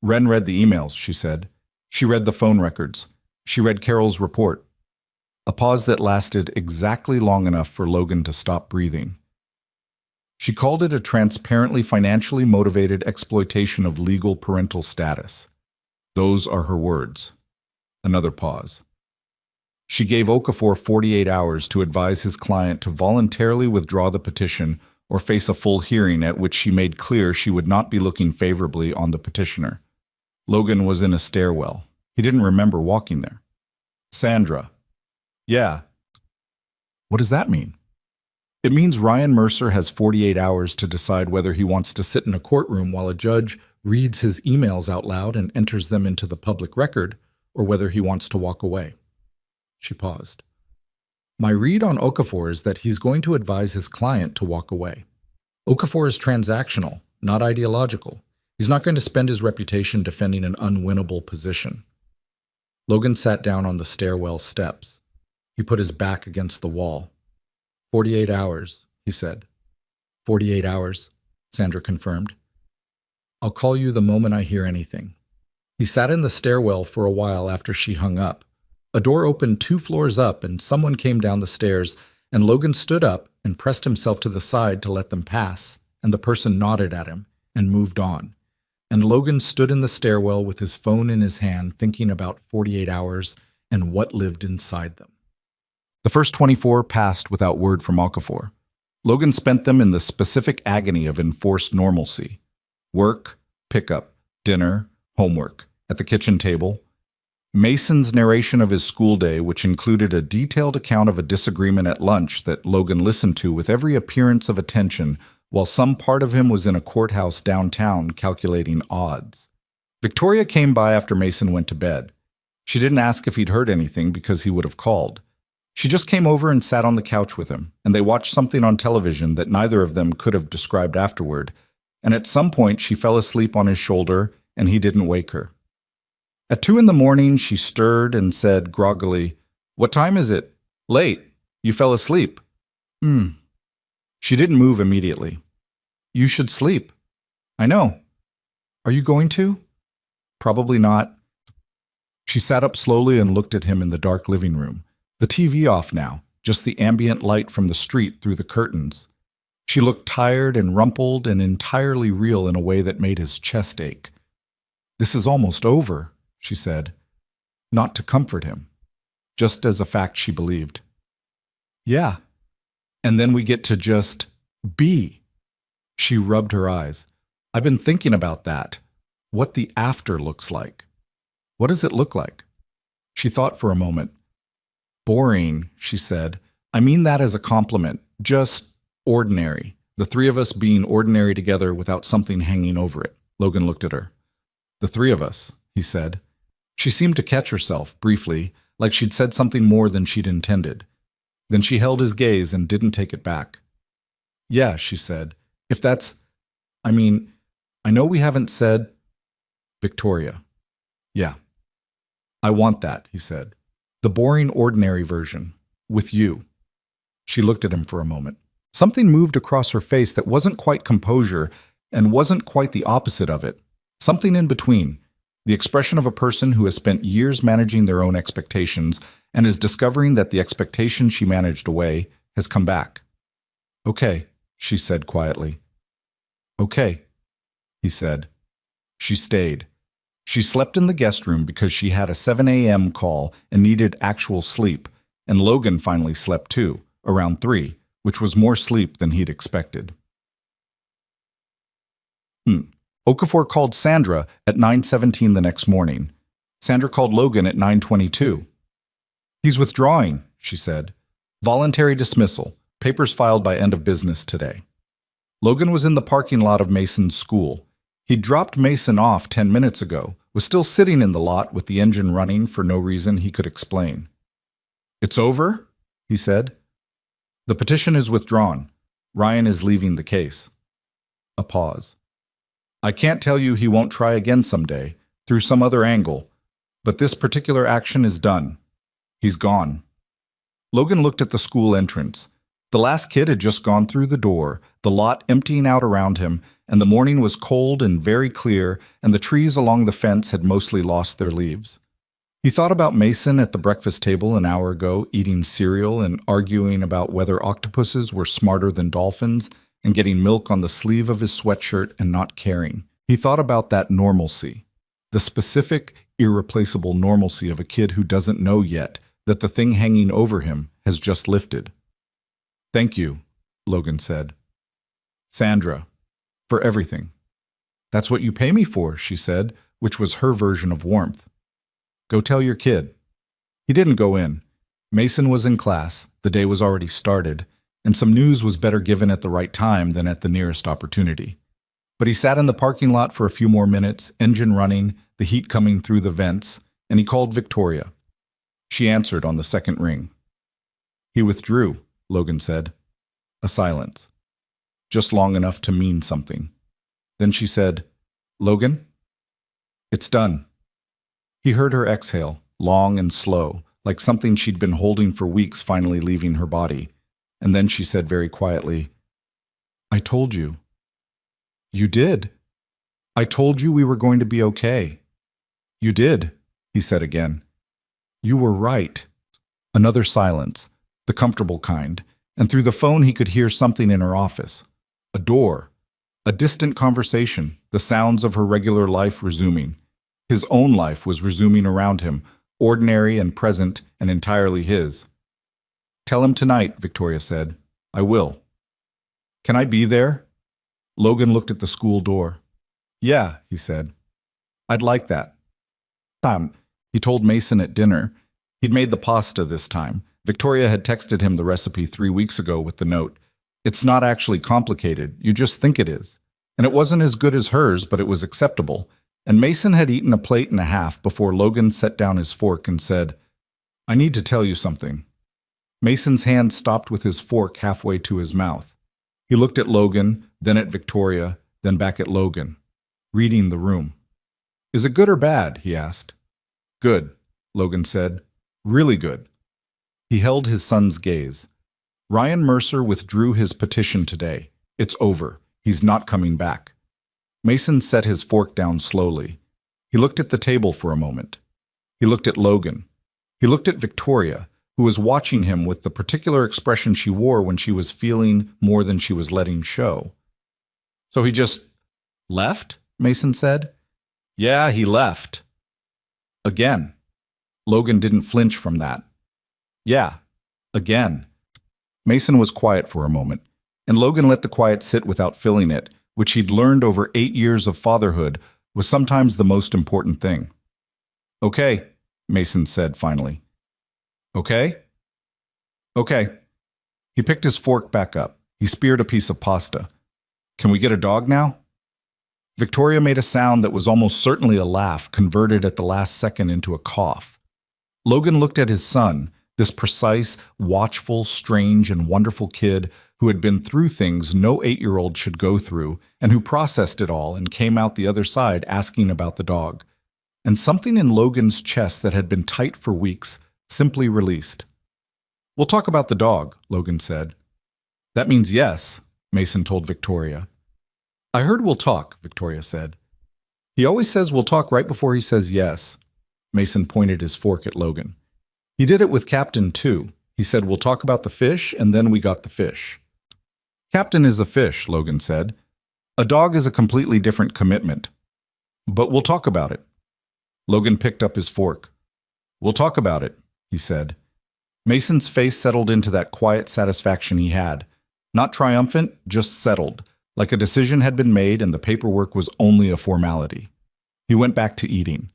S1: "Ren read the emails," she said. "She read the phone records. She read Carol's report." A pause that lasted exactly long enough for Logan to stop breathing. "She called it a transparently financially motivated exploitation of legal parental status. Those are her words." Another pause. "She gave Okafor 48 hours to advise his client to voluntarily withdraw the petition or face a full hearing at which she made clear she would not be looking favorably on the petitioner." Logan was in a stairwell. He didn't remember walking there. "Sandra." "Yeah." "What does that mean?" "It means Ryan Mercer has 48 hours to decide whether he wants to sit in a courtroom while a judge reads his emails out loud and enters them into the public record, or whether he wants to walk away." She paused. "My read on Okafor is that he's going to advise his client to walk away. Okafor is transactional, not ideological. He's not going to spend his reputation defending an unwinnable position." Logan sat down on the stairwell steps. He put his back against the wall. 48 hours, he said. 48 hours, Sandra confirmed. "I'll call you the moment I hear anything." He sat in the stairwell for a while after she hung up. A door opened 2 floors up and someone came down the stairs, and Logan stood up and pressed himself to the side to let them pass, and the person nodded at him and moved on. And Logan stood in the stairwell with his phone in his hand thinking about 48 hours and what lived inside them. The first 24 passed without word from Okafor. Logan spent them in the specific agony of enforced normalcy. Work, pickup, dinner, homework, at the kitchen table. Mason's narration of his school day, which included a detailed account of a disagreement at lunch that Logan listened to with every appearance of attention, while some part of him was in a courthouse downtown calculating odds. Victoria came by after Mason went to bed. She didn't ask if he'd heard anything because he would have called. She just came over and sat on the couch with him, and they watched something on television that neither of them could have described afterward, and at some point she fell asleep on his shoulder, and he didn't wake her. At 2 in the morning, she stirred and said groggily, "What time is it?" "Late. You fell asleep." She didn't move immediately. "You should sleep." "I know." "Are you going to?" "Probably not." She sat up slowly and looked at him in the dark living room. The TV off now, just the ambient light from the street through the curtains. She looked tired and rumpled and entirely real in a way that made his chest ache. "This is almost over," she said, not to comfort him, just as a fact she believed. "Yeah. And then we get to just be." She rubbed her eyes. "I've been thinking about that. What the after looks like. What does it look like?" She thought for a moment. "Boring," she said. "I mean that as a compliment. Just ordinary. The three of us being ordinary together without something hanging over it." Logan looked at her. "The three of us," he said. She seemed to catch herself, briefly, like she'd said something more than she'd intended. Then she held his gaze and didn't take it back. "Yeah," she said. "If that's... I mean, I know we haven't said..." "Victoria." "Yeah. I want that," he said. "The boring, ordinary version. With you." She looked at him for a moment. Something moved across her face that wasn't quite composure and wasn't quite the opposite of it. Something in between. The expression of a person who has spent years managing their own expectations and is discovering that the expectation she managed away has come back. "Okay," she said quietly. "Okay," he said. She stayed. She slept in the guest room because she had a 7 a.m. call and needed actual sleep, and Logan finally slept too, around 3, which was more sleep than he'd expected. Okafor called Sandra at 9:17 the next morning. Sandra called Logan at 9:22. "He's withdrawing," she said. "Voluntary dismissal. Papers filed by end of business today." Logan was in the parking lot of Mason's school. He'd dropped Mason off 10 minutes ago, was still sitting in the lot with the engine running for no reason he could explain. "It's over?" he said. "The petition is withdrawn. Ryan is leaving the case." A pause. "I can't tell you he won't try again someday, through some other angle, but this particular action is done. He's gone." Logan looked at the school entrance. The last kid had just gone through the door, the lot emptying out around him, and the morning was cold and very clear, and the trees along the fence had mostly lost their leaves. He thought about Mason at the breakfast table an hour ago, eating cereal and arguing about whether octopuses were smarter than dolphins, and getting milk on the sleeve of his sweatshirt and not caring. He thought about that normalcy, the specific, irreplaceable normalcy of a kid who doesn't know yet that the thing hanging over him has just lifted. "Thank you," Logan said. "Sandra, for everything." "That's what you pay me for," she said, which was her version of warmth. "Go tell your kid." He didn't go in. Mason was in class, the day was already started, and some news was better given at the right time than at the nearest opportunity. But he sat in the parking lot for a few more minutes, engine running, the heat coming through the vents, and he called Victoria. She answered on the second ring. "He withdrew," Logan said. A silence. Just long enough to mean something. Then she said, "Logan?" "It's done." He heard her exhale, long and slow, like something she'd been holding for weeks finally leaving her body. And then she said very quietly, "I told you." "You did. I told you we were going to be okay." "You did," he said again. "You were right." Another silence, the comfortable kind, and through the phone he could hear something in her office. A door, a distant conversation, the sounds of her regular life resuming. His own life was resuming around him, ordinary and present and entirely his. "Tell him tonight," Victoria said. "I will." "Can I be there?" Logan looked at the school door. "Yeah," he said. "I'd like that." He told Mason at dinner. He'd made the pasta this time. Victoria had texted him the recipe 3 weeks ago with the note. "It's not actually complicated, you just think it is." And it wasn't as good as hers, but it was acceptable. And Mason had eaten a plate and a half before Logan set down his fork and said, "I need to tell you something." Mason's hand stopped with his fork halfway to his mouth. He looked at Logan, then at Victoria, then back at Logan, reading the room. "Is it good or bad?" he asked. "Good," Logan said. "Really good." He held his son's gaze. Ryan Mercer withdrew his petition today. It's over. He's not coming back. Mason set his fork down slowly. He looked at the table for a moment. He looked at Logan. He looked at Victoria, who was watching him with the particular expression she wore when she was feeling more than she was letting show. "So he just left?" Mason said. "Yeah, he left." Again. Logan didn't flinch from that. "Yeah, again." Mason was quiet for a moment, and Logan let the quiet sit without filling it, which he'd learned over 8 years of fatherhood was sometimes the most important thing. "Okay," Mason said finally. "Okay? Okay." He picked his fork back up. He speared a piece of pasta. "Can we get a dog now?" Victoria made a sound that was almost certainly a laugh, converted at the last second into a cough. Logan looked at his son, this precise, watchful, strange, and wonderful kid who had been through things no 8-year-old should go through, and who processed it all and came out the other side asking about the dog. And something in Logan's chest that had been tight for weeks simply released. "We'll talk about the dog," Logan said. "That means yes," Mason told Victoria. "I heard we'll talk," Victoria said. "He always says we'll talk right before he says yes." Mason pointed his fork at Logan. "He did it with Captain, too. He said we'll talk about the fish, and then we got the fish." "Captain is a fish," Logan said. "A dog is a completely different commitment. But we'll talk about it." Logan picked up his fork. "We'll talk about it," he said. Mason's face settled into that quiet satisfaction he had. Not triumphant, just settled, like a decision had been made and the paperwork was only a formality. He went back to eating.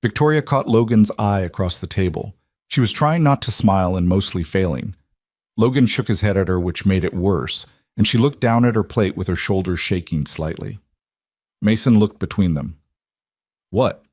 S1: Victoria caught Logan's eye across the table. She was trying not to smile and mostly failing. Logan shook his head at her, which made it worse, and she looked down at her plate with her shoulders shaking slightly. Mason looked between them. "What?"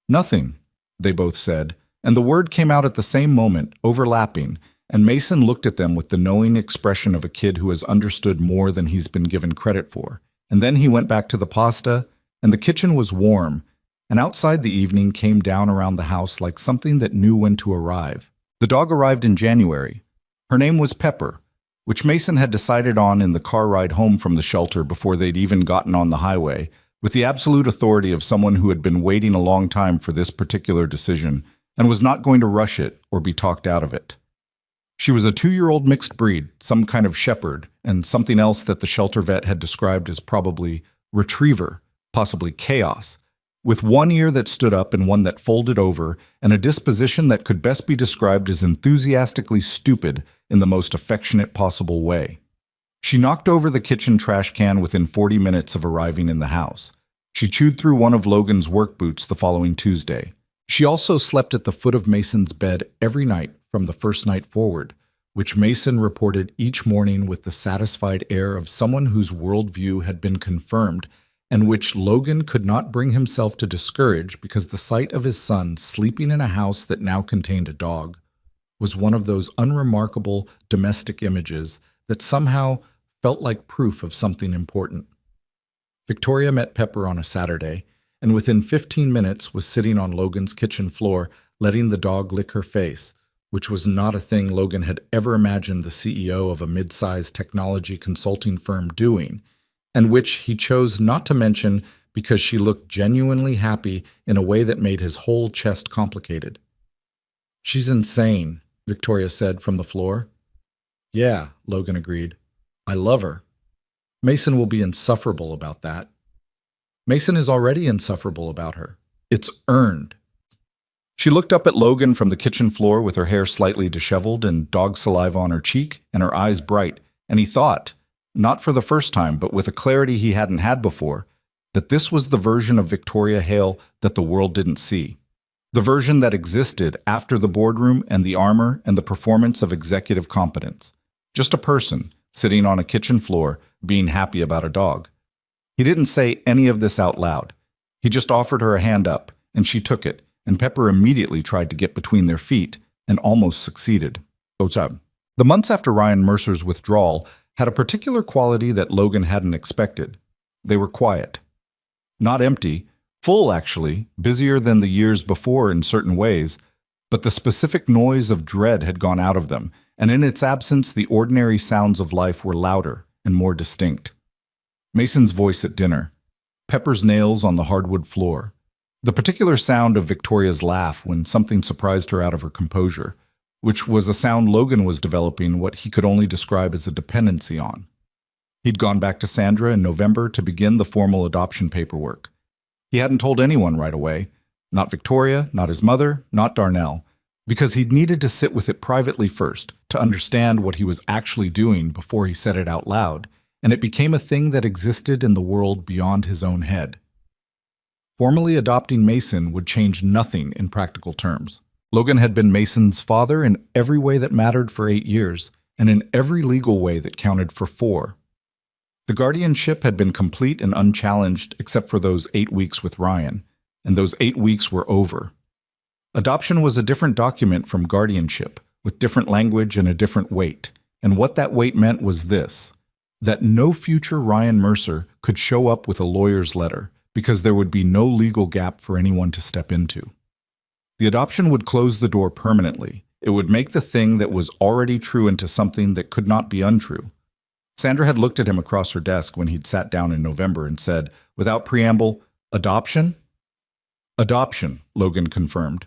S1: "Nothing," they both said, and the word came out at the same moment, overlapping, and Mason looked at them with the knowing expression of a kid who has understood more than he's been given credit for. And then he went back to the pasta, and the kitchen was warm, and outside the evening came down around the house like something that knew when to arrive. The dog arrived in January. Her name was Pepper, which Mason had decided on in the car ride home from the shelter before they'd even gotten on the highway, with the absolute authority of someone who had been waiting a long time for this particular decision and was not going to rush it or be talked out of it. She was a 2-year-old mixed breed, some kind of shepherd, and something else that the shelter vet had described as probably retriever, possibly chaos, with one ear that stood up and one that folded over, and a disposition that could best be described as enthusiastically stupid in the most affectionate possible way. She knocked over the kitchen trash can within 40 minutes of arriving in the house. She chewed through one of Logan's work boots the following Tuesday. She also slept at the foot of Mason's bed every night from the first night forward, which Mason reported each morning with the satisfied air of someone whose worldview had been confirmed, and which Logan could not bring himself to discourage because the sight of his son sleeping in a house that now contained a dog was one of those unremarkable domestic images that somehow felt like proof of something important. Victoria met Pepper on a Saturday, and within 15 minutes was sitting on Logan's kitchen floor, letting the dog lick her face, which was not a thing Logan had ever imagined the CEO of a mid-sized technology consulting firm doing, and which he chose not to mention because she looked genuinely happy in a way that made his whole chest complicated. "She's insane," Victoria said from the floor. "Yeah," Logan agreed. "I love her." Mason will be insufferable about that. Mason is already insufferable about her. It's earned. She looked up at Logan from the kitchen floor with her hair slightly disheveled and dog saliva on her cheek and her eyes bright, and he thought, not for the first time but with a clarity he hadn't had before, that this was the version of Victoria Hale that the world didn't see. The version that existed after the boardroom and the armor and the performance of executive competence. Just a person sitting on a kitchen floor being happy about a dog. He didn't say any of this out loud. He just offered her a hand up, and she took it, and Pepper immediately tried to get between their feet and almost succeeded. The months after Ryan Mercer's withdrawal had a particular quality that Logan hadn't expected. They were quiet. Not empty, full actually, busier than the years before in certain ways, but the specific noise of dread had gone out of them, and in its absence the ordinary sounds of life were louder and more distinct. Mason's voice at dinner, Pepper's nails on the hardwood floor, The particular sound of Victoria's laugh when something surprised her out of her composure, which was a sound Logan was developing what he could only describe as a dependency on. He'd gone back to Sandra in November to begin the formal adoption paperwork. He hadn't told anyone right away, not Victoria, not his mother, not Darnell, because he'd needed to sit with it privately first to understand what he was actually doing before he said it out loud, and it became a thing that existed in the world beyond his own head. Formally adopting Mason would change nothing in practical terms. Logan had been Mason's father in every way that mattered for 8 years, and in every legal way that counted for 4. The guardianship had been complete and unchallenged except for those 8 weeks with Ryan, and those 8 weeks were over. Adoption was a different document from guardianship, with different language and a different weight, and what that weight meant was this: that no future Ryan Mercer could show up with a lawyer's letter, because there would be no legal gap for anyone to step into. The adoption would close the door permanently. It would make the thing that was already true into something that could not be untrue. Sandra had looked at him across her desk when he'd sat down in November and said, without preamble, "Adoption?" "Adoption," Logan confirmed.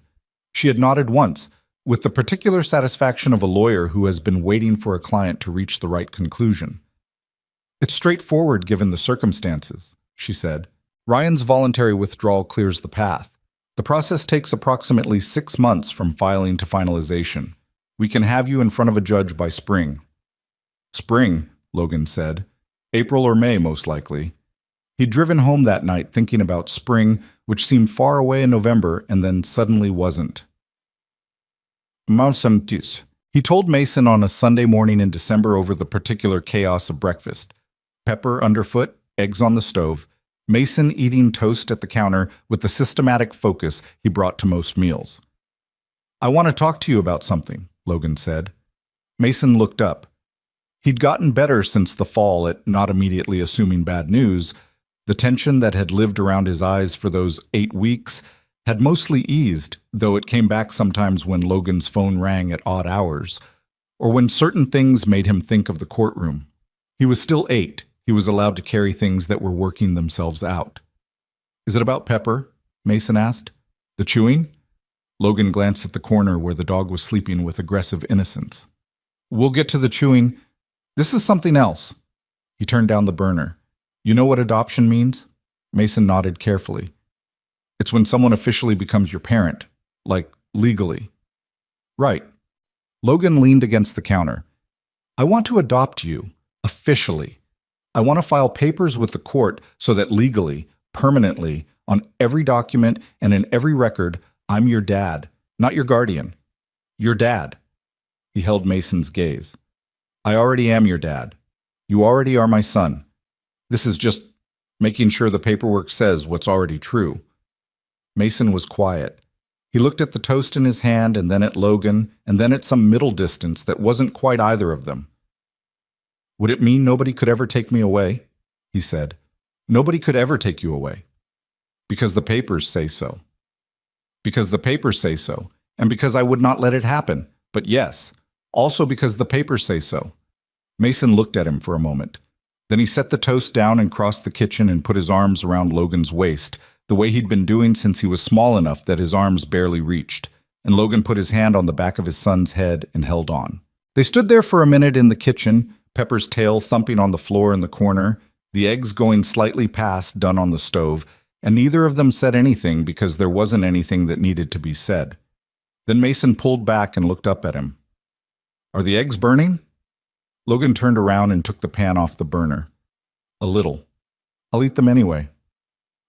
S1: She had nodded once, with the particular satisfaction of a lawyer who has been waiting for a client to reach the right conclusion. "It's straightforward given the circumstances," she said. "Ryan's voluntary withdrawal clears the path. The process takes approximately 6 months from filing to finalization. We can have you in front of a judge by spring." "Spring," Logan said. "April or May, most likely." He'd driven home that night thinking about spring, which seemed far away in November and then suddenly wasn't. He told Mason on a Sunday morning in December over the particular chaos of breakfast. Pepper underfoot, eggs on the stove, Mason eating toast at the counter with the systematic focus he brought to most meals. "I want to talk to you about something," Logan said. Mason looked up. He'd gotten better since the fall at not immediately assuming bad news. The tension that had lived around his eyes for those 8 weeks had mostly eased, though it came back sometimes when Logan's phone rang at odd hours, or when certain things made him think of the courtroom. He was still 8. He was allowed to carry things that were working themselves out. "Is it about Pepper?" Mason asked. "The chewing?" Logan glanced at the corner where the dog was sleeping with aggressive innocence. "We'll get to the chewing. This is something else." He turned down the burner. "You know what adoption means?" Mason nodded carefully. "It's when someone officially becomes your parent, like legally." "Right." Logan leaned against the counter. "I want to adopt you, officially. I want to file papers with the court so that legally, permanently, on every document and in every record, I'm your dad, not your guardian. Your dad." He held Mason's gaze. "I already am your dad. You already are my son. This is just making sure the paperwork says what's already true." Mason was quiet. He looked at the toast in his hand and then at Logan and then at some middle distance that wasn't quite either of them. "Would it mean nobody could ever take me away?" he said. "Nobody could ever take you away. Because the papers say so. Because the papers say so, and because I would not let it happen. But yes, also because the papers say so." Mason looked at him for a moment. Then he set the toast down and crossed the kitchen and put his arms around Logan's waist, the way he'd been doing since he was small enough that his arms barely reached, and Logan put his hand on the back of his son's head and held on. They stood there for a minute in the kitchen, Pepper's tail thumping on the floor in the corner, the eggs going slightly past done on the stove, and neither of them said anything because there wasn't anything that needed to be said. Then Mason pulled back and looked up at him. "Are the eggs burning?" Logan turned around and took the pan off the burner. "A little. I'll eat them anyway."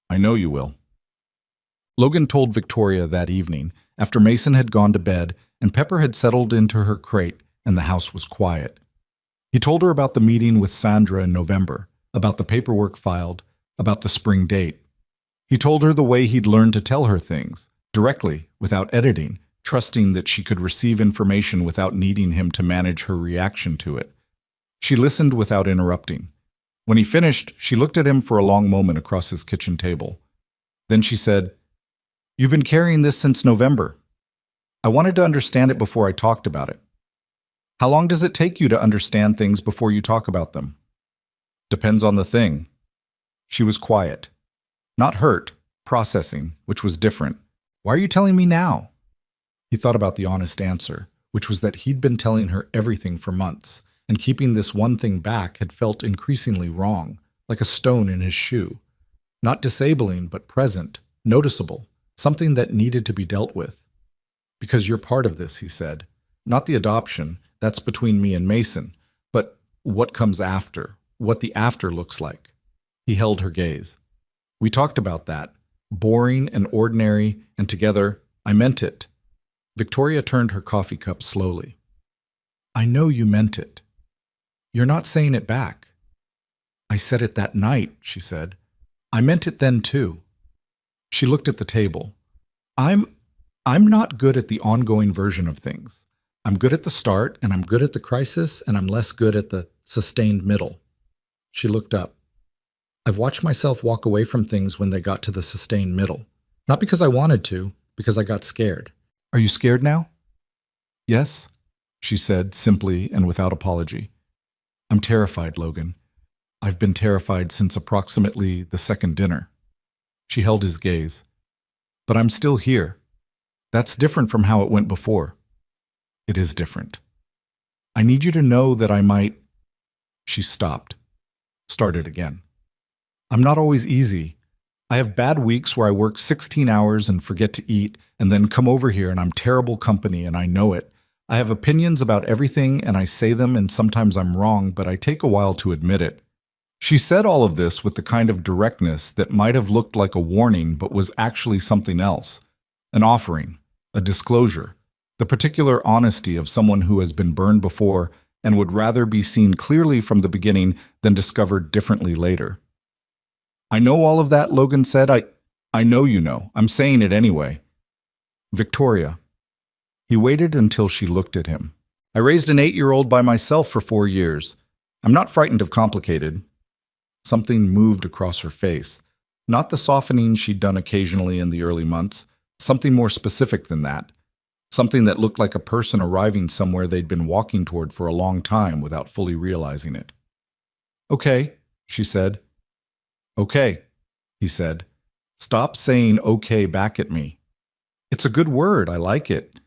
S1: "I know you will." Logan told Victoria that evening, after Mason had gone to bed and Pepper had settled into her crate and the house was quiet. He told her about the meeting with Sandra in November, about the paperwork filed, about the spring date. He told her the way he'd learned to tell her things, directly, without editing, trusting that she could receive information without needing him to manage her reaction to it. She listened without interrupting. When he finished, she looked at him for a long moment across his kitchen table. Then she said, "You've been carrying this since November. I wanted to understand it before I talked about it. How long does it take you to understand things before you talk about them?" "Depends on the thing." She was quiet. Not hurt, processing, which was different. Why are you telling me now? He thought about the honest answer, which was that he'd been telling her everything for months, and keeping this one thing back had felt increasingly wrong, like a stone in his shoe. Not disabling, but present, noticeable, something that needed to be dealt with. Because you're part of this, he said. Not the adoption, that's between me and Mason, but what comes after, what the after looks like. He held her gaze. We talked about that, boring and ordinary, and together, I meant it. Victoria turned her coffee cup slowly. I know you meant it. You're not saying it back. I said it that night, she said. I meant it then too. She looked at the table. I'm not good at the ongoing version of things. I'm good at the start, and I'm good at the crisis, and I'm less good at the sustained middle. She looked up. I've watched myself walk away from things when they got to the sustained middle. Not because I wanted to, because I got scared. Are you scared now? Yes, she said simply and without apology. I'm terrified, Logan. I've been terrified since approximately the second dinner. She held his gaze. But I'm still here. That's different from how it went before. It is different. I need you to know that I might... She stopped. Started again. I'm not always easy. I have bad weeks where I work 16 hours and forget to eat, and then come over here and I'm terrible company and I know it. I have opinions about everything and I say them and sometimes I'm wrong, but I take a while to admit it. She said all of this with the kind of directness that might have looked like a warning but was actually something else. An offering, a disclosure, the particular honesty of someone who has been burned before and would rather be seen clearly from the beginning than discovered differently later. I know all of that, Logan said. I know you know. I'm saying it anyway. Victoria. He waited until she looked at him. I raised an 8-year-old by myself for 4 years. I'm not frightened of complicated. Something moved across her face. Not the softening she'd done occasionally in the early months. Something more specific than that. Something that looked like a person arriving somewhere they'd been walking toward for a long time without fully realizing it. Okay, she said. Okay, he said. Stop saying okay back at me. It's a good word, I like it.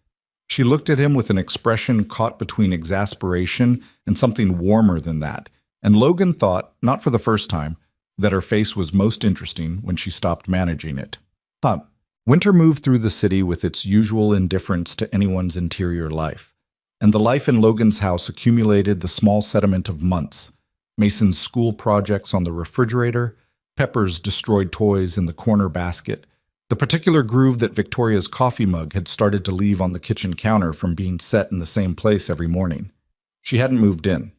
S1: She looked at him with an expression caught between exasperation and something warmer than that, and Logan thought, not for the first time, that her face was most interesting when she stopped managing it. Winter moved through the city with its usual indifference to anyone's interior life, and the life in Logan's house accumulated the small sediment of months. Mason's school projects on the refrigerator, Pepper's destroyed toys in the corner basket, the particular groove that Victoria's coffee mug had started to leave on the kitchen counter from being set in the same place every morning. She hadn't moved in.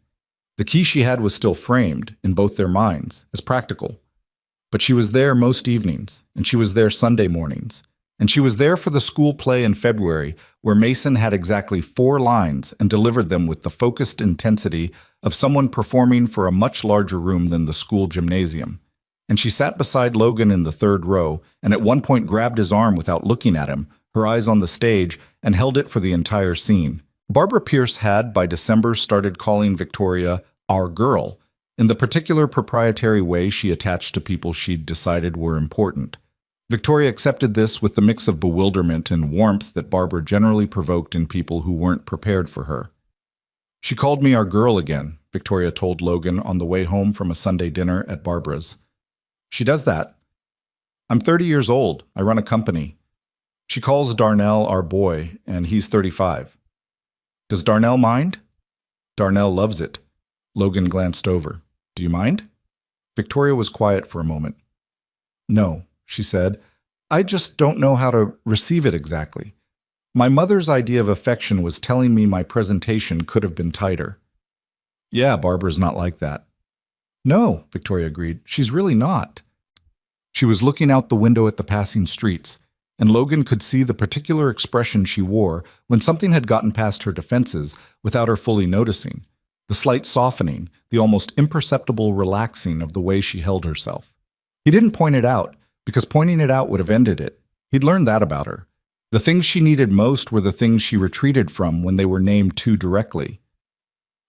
S1: The key she had was still framed, in both their minds, as practical. But she was there most evenings, and she was there Sunday mornings, and she was there for the school play in February, where Mason had exactly 4 lines and delivered them with the focused intensity of someone performing for a much larger room than the school gymnasium. And she sat beside Logan in the 3rd row, and at one point grabbed his arm without looking at him, her eyes on the stage, and held it for the entire scene. Barbara Pierce had, by December, started calling Victoria our girl, in the particular proprietary way she attached to people she'd decided were important. Victoria accepted this with the mix of bewilderment and warmth that Barbara generally provoked in people who weren't prepared for her. She called me our girl again, Victoria told Logan on the way home from a Sunday dinner at Barbara's. She does that. I'm 30 years old. I run a company. She calls Darnell our boy, and he's 35. Does Darnell mind? Darnell loves it. Logan glanced over. Do you mind? Victoria was quiet for a moment. No, she said. I just don't know how to receive it exactly. My mother's idea of affection was telling me my presentation could have been tighter. Yeah, Barbara's not like that. No, Victoria agreed. She's really not. She was looking out the window at the passing streets, and Logan could see the particular expression she wore when something had gotten past her defenses without her fully noticing, the slight softening, the almost imperceptible relaxing of the way she held herself. He didn't point it out, because pointing it out would have ended it. He'd learned that about her. The things she needed most were the things she retreated from when they were named too directly.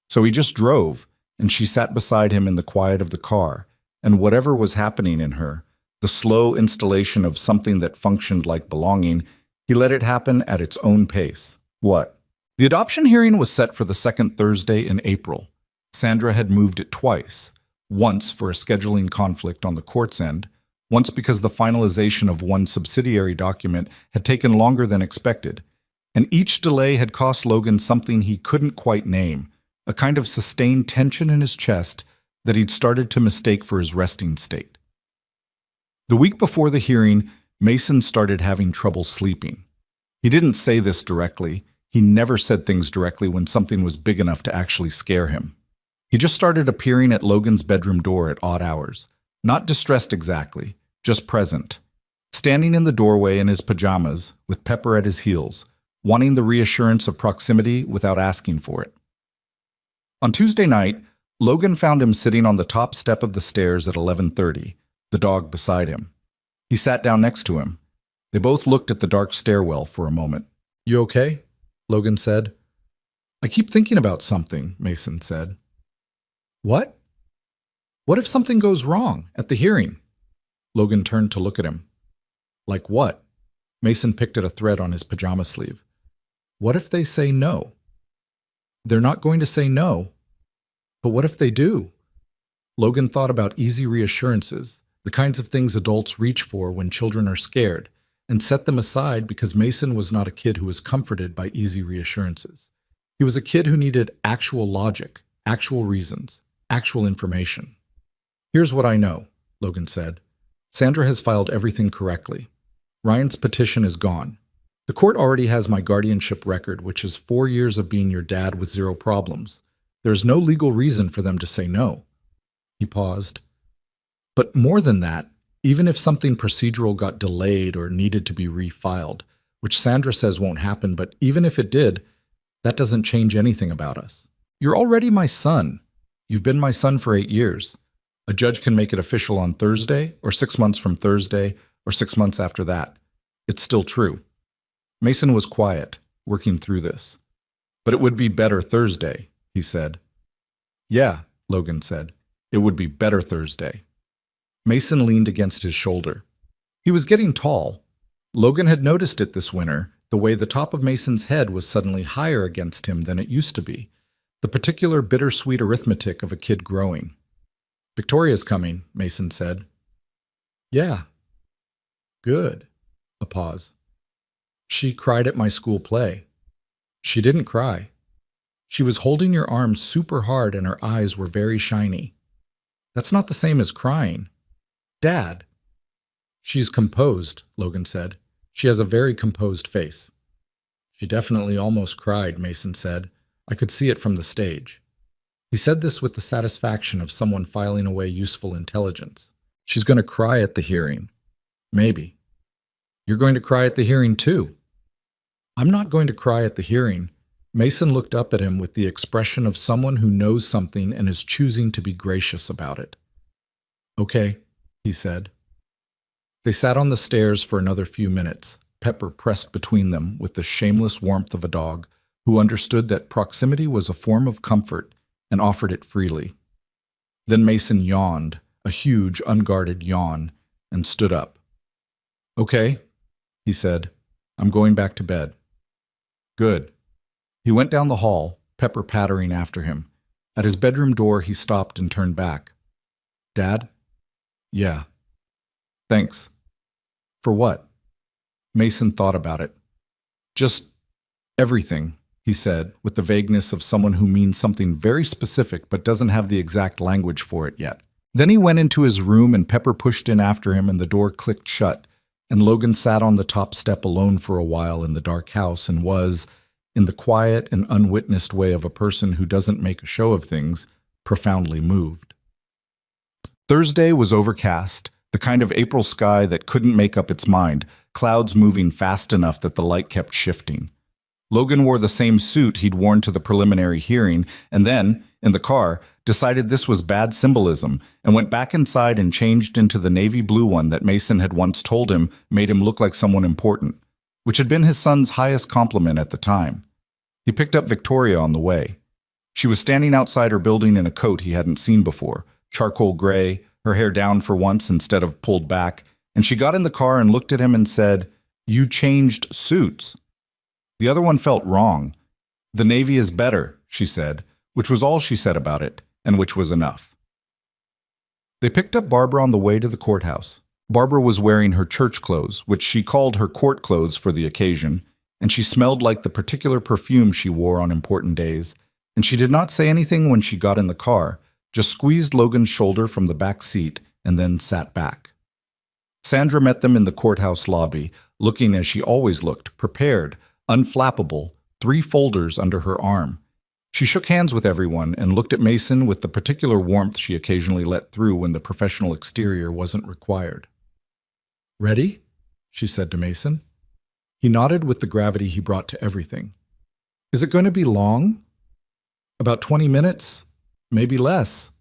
S1: So he just drove, and she sat beside him in the quiet of the car, and whatever was happening in her, The slow installation of something that functioned like belonging, he let it happen at its own pace. What? The adoption hearing was set for the second Thursday in April. Sandra had moved it twice, once for a scheduling conflict on the court's end, once because the finalization of one subsidiary document had taken longer than expected, and each delay had cost Logan something he couldn't quite name, a kind of sustained tension in his chest that he'd started to mistake for his resting state. The week before the hearing, Mason started having trouble sleeping. He didn't say this directly. He never said things directly when something was big enough to actually scare him. He just started appearing at Logan's bedroom door at odd hours, not distressed exactly, just present, standing in the doorway in his pajamas, with Pepper at his heels, wanting the reassurance of proximity without asking for it. On Tuesday night, Logan found him sitting on the top step of the stairs at 11:30, the dog beside him. He sat down next to him. They both looked at the dark stairwell for a moment. "You okay?" Logan said. "I keep thinking about something," Mason said. "What?" "What if something goes wrong at the hearing?" Logan turned to look at him. "Like what?" Mason picked at a thread on his pajama sleeve. "What if they say no?" "They're not going to say no. But what if they do?" Logan thought about easy reassurances, the kinds of things adults reach for when children are scared, and set them aside because Mason was not a kid who was comforted by easy reassurances. He was a kid who needed actual logic, actual reasons, actual information. "Here's what I know," Logan said. "Sandra has filed everything correctly. Ryan's petition is gone. The court already has my guardianship record, which is 4 years of being your dad with 0 problems. There's no legal reason for them to say no." He paused. "But more than that, even if something procedural got delayed or needed to be refiled, which Sandra says won't happen, but even if it did, that doesn't change anything about us. You're already my son. You've been my son for 8 years. A judge can make it official on Thursday, or 6 months from Thursday, or 6 months after that. It's still true." Mason was quiet, working through this. "But it would be better Thursday," he said. "Yeah," Logan said. "It would be better Thursday." Mason leaned against his shoulder. He was getting tall. Logan had noticed it this winter, the way the top of Mason's head was suddenly higher against him than it used to be, the particular bittersweet arithmetic of a kid growing. "Victoria's coming," Mason said. "Yeah." "Good." A pause. "She cried at my school play." "She didn't cry. She was holding your arm super hard and her eyes were very shiny." "That's not the same as crying." "Dad." "She's composed," Logan said. "She has a very composed face." "She definitely almost cried," Mason said. "I could see it from the stage." He said this with the satisfaction of someone filing away useful intelligence. "She's going to cry at the hearing." "Maybe." "You're going to cry at the hearing too." "I'm not going to cry at the hearing." Mason looked up at him with the expression of someone who knows something and is choosing to be gracious about it. "Okay," he said. They sat on the stairs for another few minutes, Pepper pressed between them with the shameless warmth of a dog who understood that proximity was a form of comfort and offered it freely. Then Mason yawned, a huge, unguarded yawn, and stood up. "Okay," he said. "I'm going back to bed." "Good." He went down the hall, Pepper pattering after him. At his bedroom door, he stopped and turned back. "Dad?" "Yeah." "Thanks." "For what?" Mason thought about it. "Just everything," he said, with the vagueness of someone who means something very specific but doesn't have the exact language for it yet. Then he went into his room and Pepper pushed in after him and the door clicked shut, and Logan sat on the top step alone for a while in the dark house and was, in the quiet and unwitnessed way of a person who doesn't make a show of things, profoundly moved. Thursday was overcast, the kind of April sky that couldn't make up its mind, clouds moving fast enough that the light kept shifting. Logan wore the same suit he'd worn to the preliminary hearing, and then, in the car, decided this was bad symbolism, and went back inside and changed into the navy blue one that Mason had once told him made him look like someone important, which had been his son's highest compliment at the time. He picked up Victoria on the way. She was standing outside her building in a coat he hadn't seen before, charcoal gray, her hair down for once instead of pulled back, and she got in the car and looked at him and said, "You changed suits." The other one felt wrong. "The Navy is better," she said, which was all she said about it, and which was enough. They picked up Barbara on the way to the courthouse. Barbara was wearing her church clothes, which she called her court clothes for the occasion, and she smelled like the particular perfume she wore on important days, and she did not say anything when she got in the car, just squeezed Logan's shoulder from the back seat and then sat back. Sandra met them in the courthouse lobby, looking as she always looked, prepared, unflappable, 3 folders under her arm. She shook hands with everyone and looked at Mason with the particular warmth she occasionally let through when the professional exterior wasn't required. "Ready?" she said to Mason. He nodded with the gravity he brought to everything. "Is it going to be long?" "About 20 minutes, maybe less."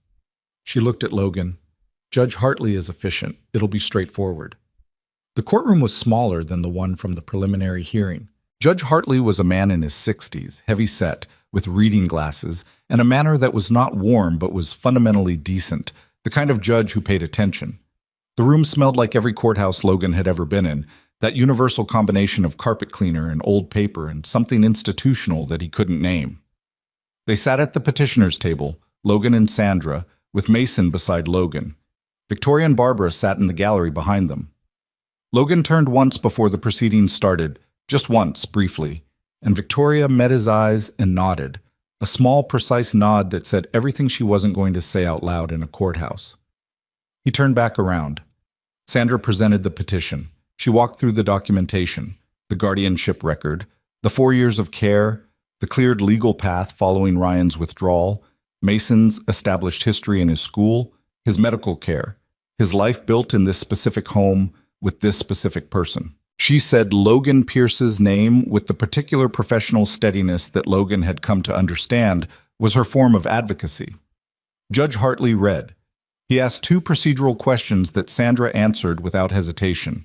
S1: She looked at Logan. "Judge Hartley is efficient. It'll be straightforward." The courtroom was smaller than the one from the preliminary hearing. Judge Hartley was a man in his 60s, heavy-set, with reading glasses, and a manner that was not warm but was fundamentally decent, the kind of judge who paid attention. The room smelled like every courthouse Logan had ever been in, that universal combination of carpet cleaner and old paper and something institutional that he couldn't name. They sat at the petitioner's table, Logan and Sandra, with Mason beside Logan. Victoria and Barbara sat in the gallery behind them. Logan turned once before the proceedings started, just once, briefly, and Victoria met his eyes and nodded, a small, precise nod that said everything she wasn't going to say out loud in a courthouse. He turned back around. Sandra presented the petition. She walked through the documentation, the guardianship record, the 4 years of care, the cleared legal path following Ryan's withdrawal, Mason's established history in his school, his medical care, his life built in this specific home with this specific person. She said Logan Pierce's name with the particular professional steadiness that Logan had come to understand was her form of advocacy. Judge Hartley read. He asked 2 procedural questions that Sandra answered without hesitation.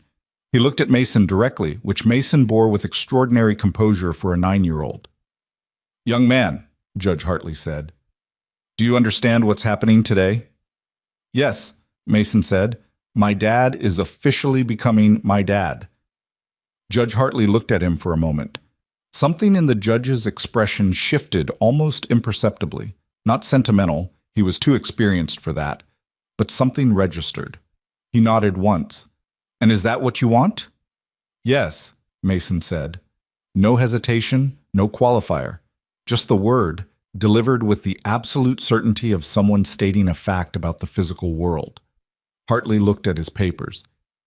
S1: He looked at Mason directly, which Mason bore with extraordinary composure for a 9-year-old. "Young man," Judge Hartley said, "do you understand what's happening today?" "Yes," Mason said. "My dad is officially becoming my dad." Judge Hartley looked at him for a moment. Something in the judge's expression shifted almost imperceptibly. Not sentimental, he was too experienced for that, but something registered. He nodded once. "And is that what you want?" "Yes," Mason said. No hesitation, no qualifier. Just the word, delivered with the absolute certainty of someone stating a fact about the physical world. Hartley looked at his papers.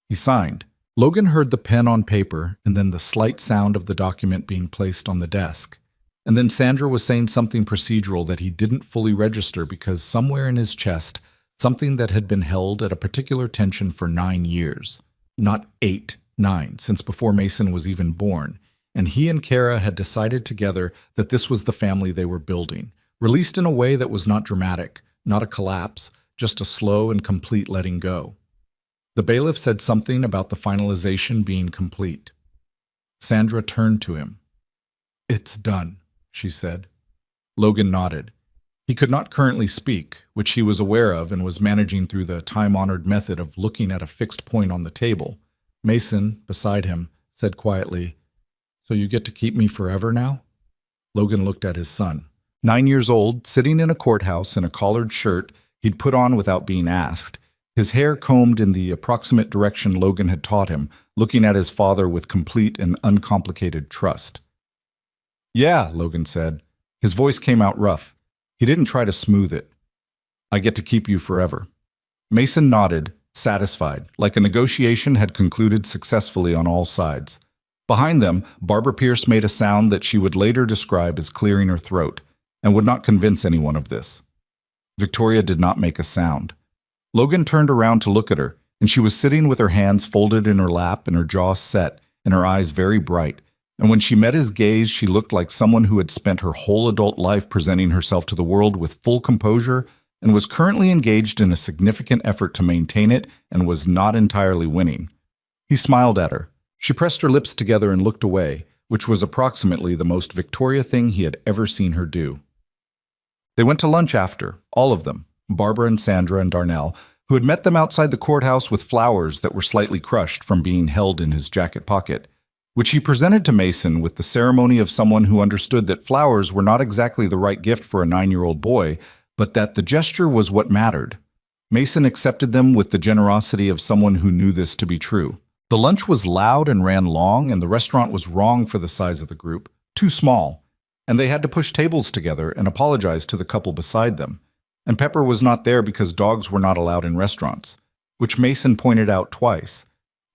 S1: He signed. Logan heard the pen on paper and then the slight sound of the document being placed on the desk. And then Sandra was saying something procedural that he didn't fully register because somewhere in his chest, something that had been held at a particular tension for 9 years. Not 8, 9, since before Mason was even born. And he and Kara had decided together that this was the family they were building, released in a way that was not dramatic, not a collapse, just a slow and complete letting go. The bailiff said something about the finalization being complete. Sandra turned to him. "It's done," she said. Logan nodded. He could not currently speak, which he was aware of and was managing through the time-honored method of looking at a fixed point on the table. Mason, beside him, said quietly, "So you get to keep me forever now?" Logan looked at his son. 9 years old, sitting in a courthouse in a collared shirt he'd put on without being asked, his hair combed in the approximate direction Logan had taught him, looking at his father with complete and uncomplicated trust. "Yeah," Logan said. His voice came out rough. He didn't try to smooth it. "I get to keep you forever." Mason nodded, satisfied, like a negotiation had concluded successfully on all sides. Behind them, Barbara Pierce made a sound that she would later describe as clearing her throat, and would not convince anyone of this. Victoria did not make a sound. Logan turned around to look at her, and she was sitting with her hands folded in her lap and her jaw set and her eyes very bright, and when she met his gaze she looked like someone who had spent her whole adult life presenting herself to the world with full composure and was currently engaged in a significant effort to maintain it and was not entirely winning. He smiled at her. She pressed her lips together and looked away, which was approximately the most Victoria thing he had ever seen her do. They went to lunch after, all of them, Barbara and Sandra and Darnell, who had met them outside the courthouse with flowers that were slightly crushed from being held in his jacket pocket, which he presented to Mason with the ceremony of someone who understood that flowers were not exactly the right gift for a 9-year-old boy, but that the gesture was what mattered. Mason accepted them with the generosity of someone who knew this to be true. The lunch was loud and ran long, and the restaurant was wrong for the size of the group, too small, and they had to push tables together and apologize to the couple beside them. And Pepper was not there because dogs were not allowed in restaurants, which Mason pointed out twice.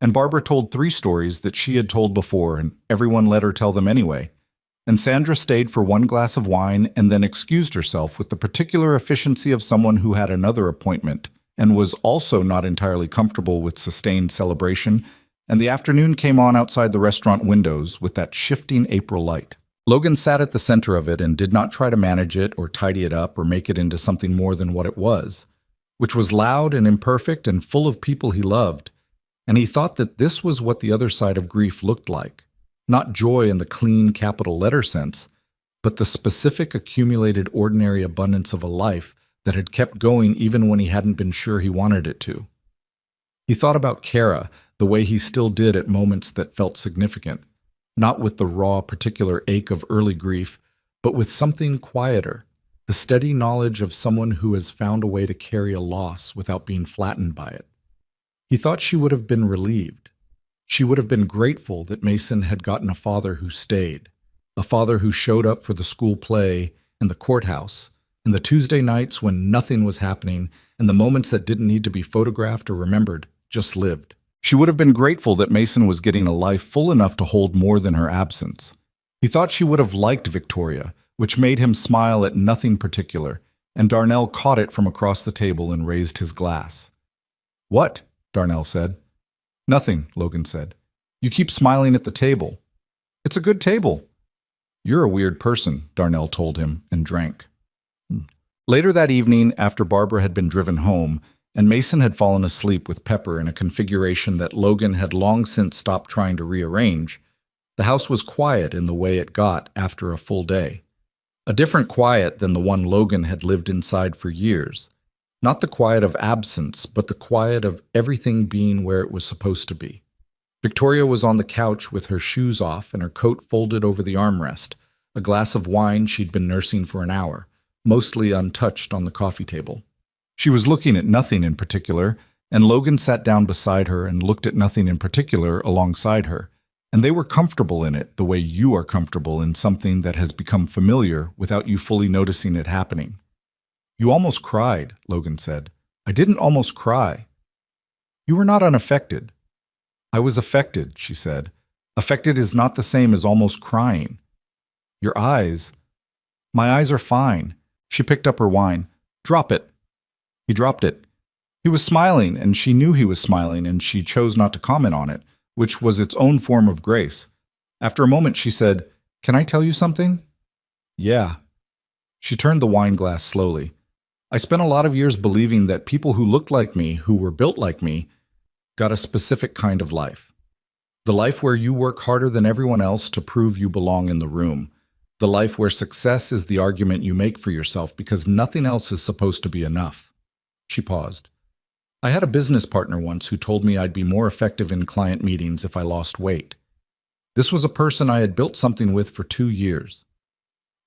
S1: And Barbara told 3 stories that she had told before, and everyone let her tell them anyway. And Sandra stayed for 1 glass of wine and then excused herself with the particular efficiency of someone who had another appointment and was also not entirely comfortable with sustained celebration. And the afternoon came on outside the restaurant windows with that shifting April light. Logan sat at the center of it and did not try to manage it or tidy it up or make it into something more than what it was, which was loud and imperfect and full of people he loved. And he thought that this was what the other side of grief looked like. Not joy in the clean capital letter sense, but the specific accumulated ordinary abundance of a life that had kept going even when he hadn't been sure he wanted it to. He thought about Kara the way he still did at moments that felt significant, not with the raw, particular ache of early grief, but with something quieter, the steady knowledge of someone who has found a way to carry a loss without being flattened by it. He thought she would have been relieved. She would have been grateful that Mason had gotten a father who stayed, a father who showed up for the school play and the courthouse, and the Tuesday nights when nothing was happening, and the moments that didn't need to be photographed or remembered, just lived. She would have been grateful that Mason was getting a life full enough to hold more than her absence. He thought she would have liked Victoria, which made him smile at nothing particular, and Darnell caught it from across the table and raised his glass. "What?" Darnell said. "Nothing," Logan said. "You keep smiling at the table." "It's a good table." "You're a weird person," Darnell told him, and drank. Later that evening, after Barbara had been driven home, and Mason had fallen asleep with Pepper in a configuration that Logan had long since stopped trying to rearrange, the house was quiet in the way it got after a full day. A different quiet than the one Logan had lived inside for years. Not the quiet of absence, but the quiet of everything being where it was supposed to be. Victoria was on the couch with her shoes off and her coat folded over the armrest, a glass of wine she'd been nursing for an hour, mostly untouched on the coffee table. She was looking at nothing in particular, and Logan sat down beside her and looked at nothing in particular alongside her, and they were comfortable in it the way you are comfortable in something that has become familiar without you fully noticing it happening. "You almost cried," Logan said. "I didn't almost cry." "You were not unaffected." "I was affected," she said. "Affected is not the same as almost crying." "Your eyes." "My eyes are fine." She picked up her wine. "Drop it." He dropped it. He was smiling, and she knew he was smiling, and she chose not to comment on it, which was its own form of grace. After a moment, she said, "Can I tell you something?" "Yeah." She turned the wine glass slowly. "I spent a lot of years believing that people who looked like me, who were built like me, got a specific kind of life. The life where you work harder than everyone else to prove you belong in the room. The life where success is the argument you make for yourself because nothing else is supposed to be enough." She paused. "I had a business partner once who told me I'd be more effective in client meetings if I lost weight. This was a person I had built something with for 2 years.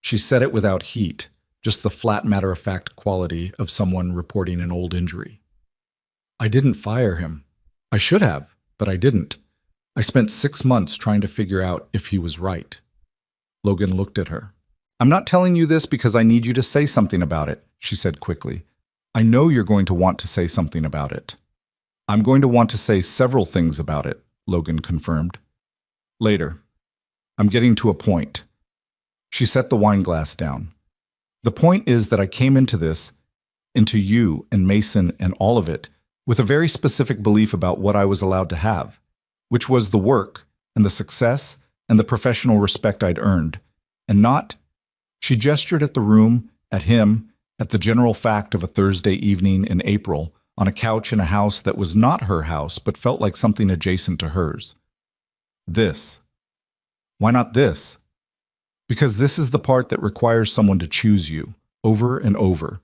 S1: She said it without heat, just the flat matter-of-fact quality of someone reporting an old injury. I didn't fire him. I should have, but I didn't. I spent 6 months trying to figure out if he was right." Logan looked at her. "I'm not telling you this because I need you to say something about it," she said quickly. "I know you're going to want to say something about it." "I'm going to want to say several things about it," Logan confirmed. "Later. I'm getting to a point." She set the wine glass down. "The point is that I came into this, into you and Mason and all of it, with a very specific belief about what I was allowed to have, which was the work and the success and the professional respect I'd earned, and not—" She gestured at the room, at him, at the general fact of a Thursday evening in April, on a couch in a house that was not her house but felt like something adjacent to hers. This. Why not this? Because this is the part that requires someone to choose you, over and over.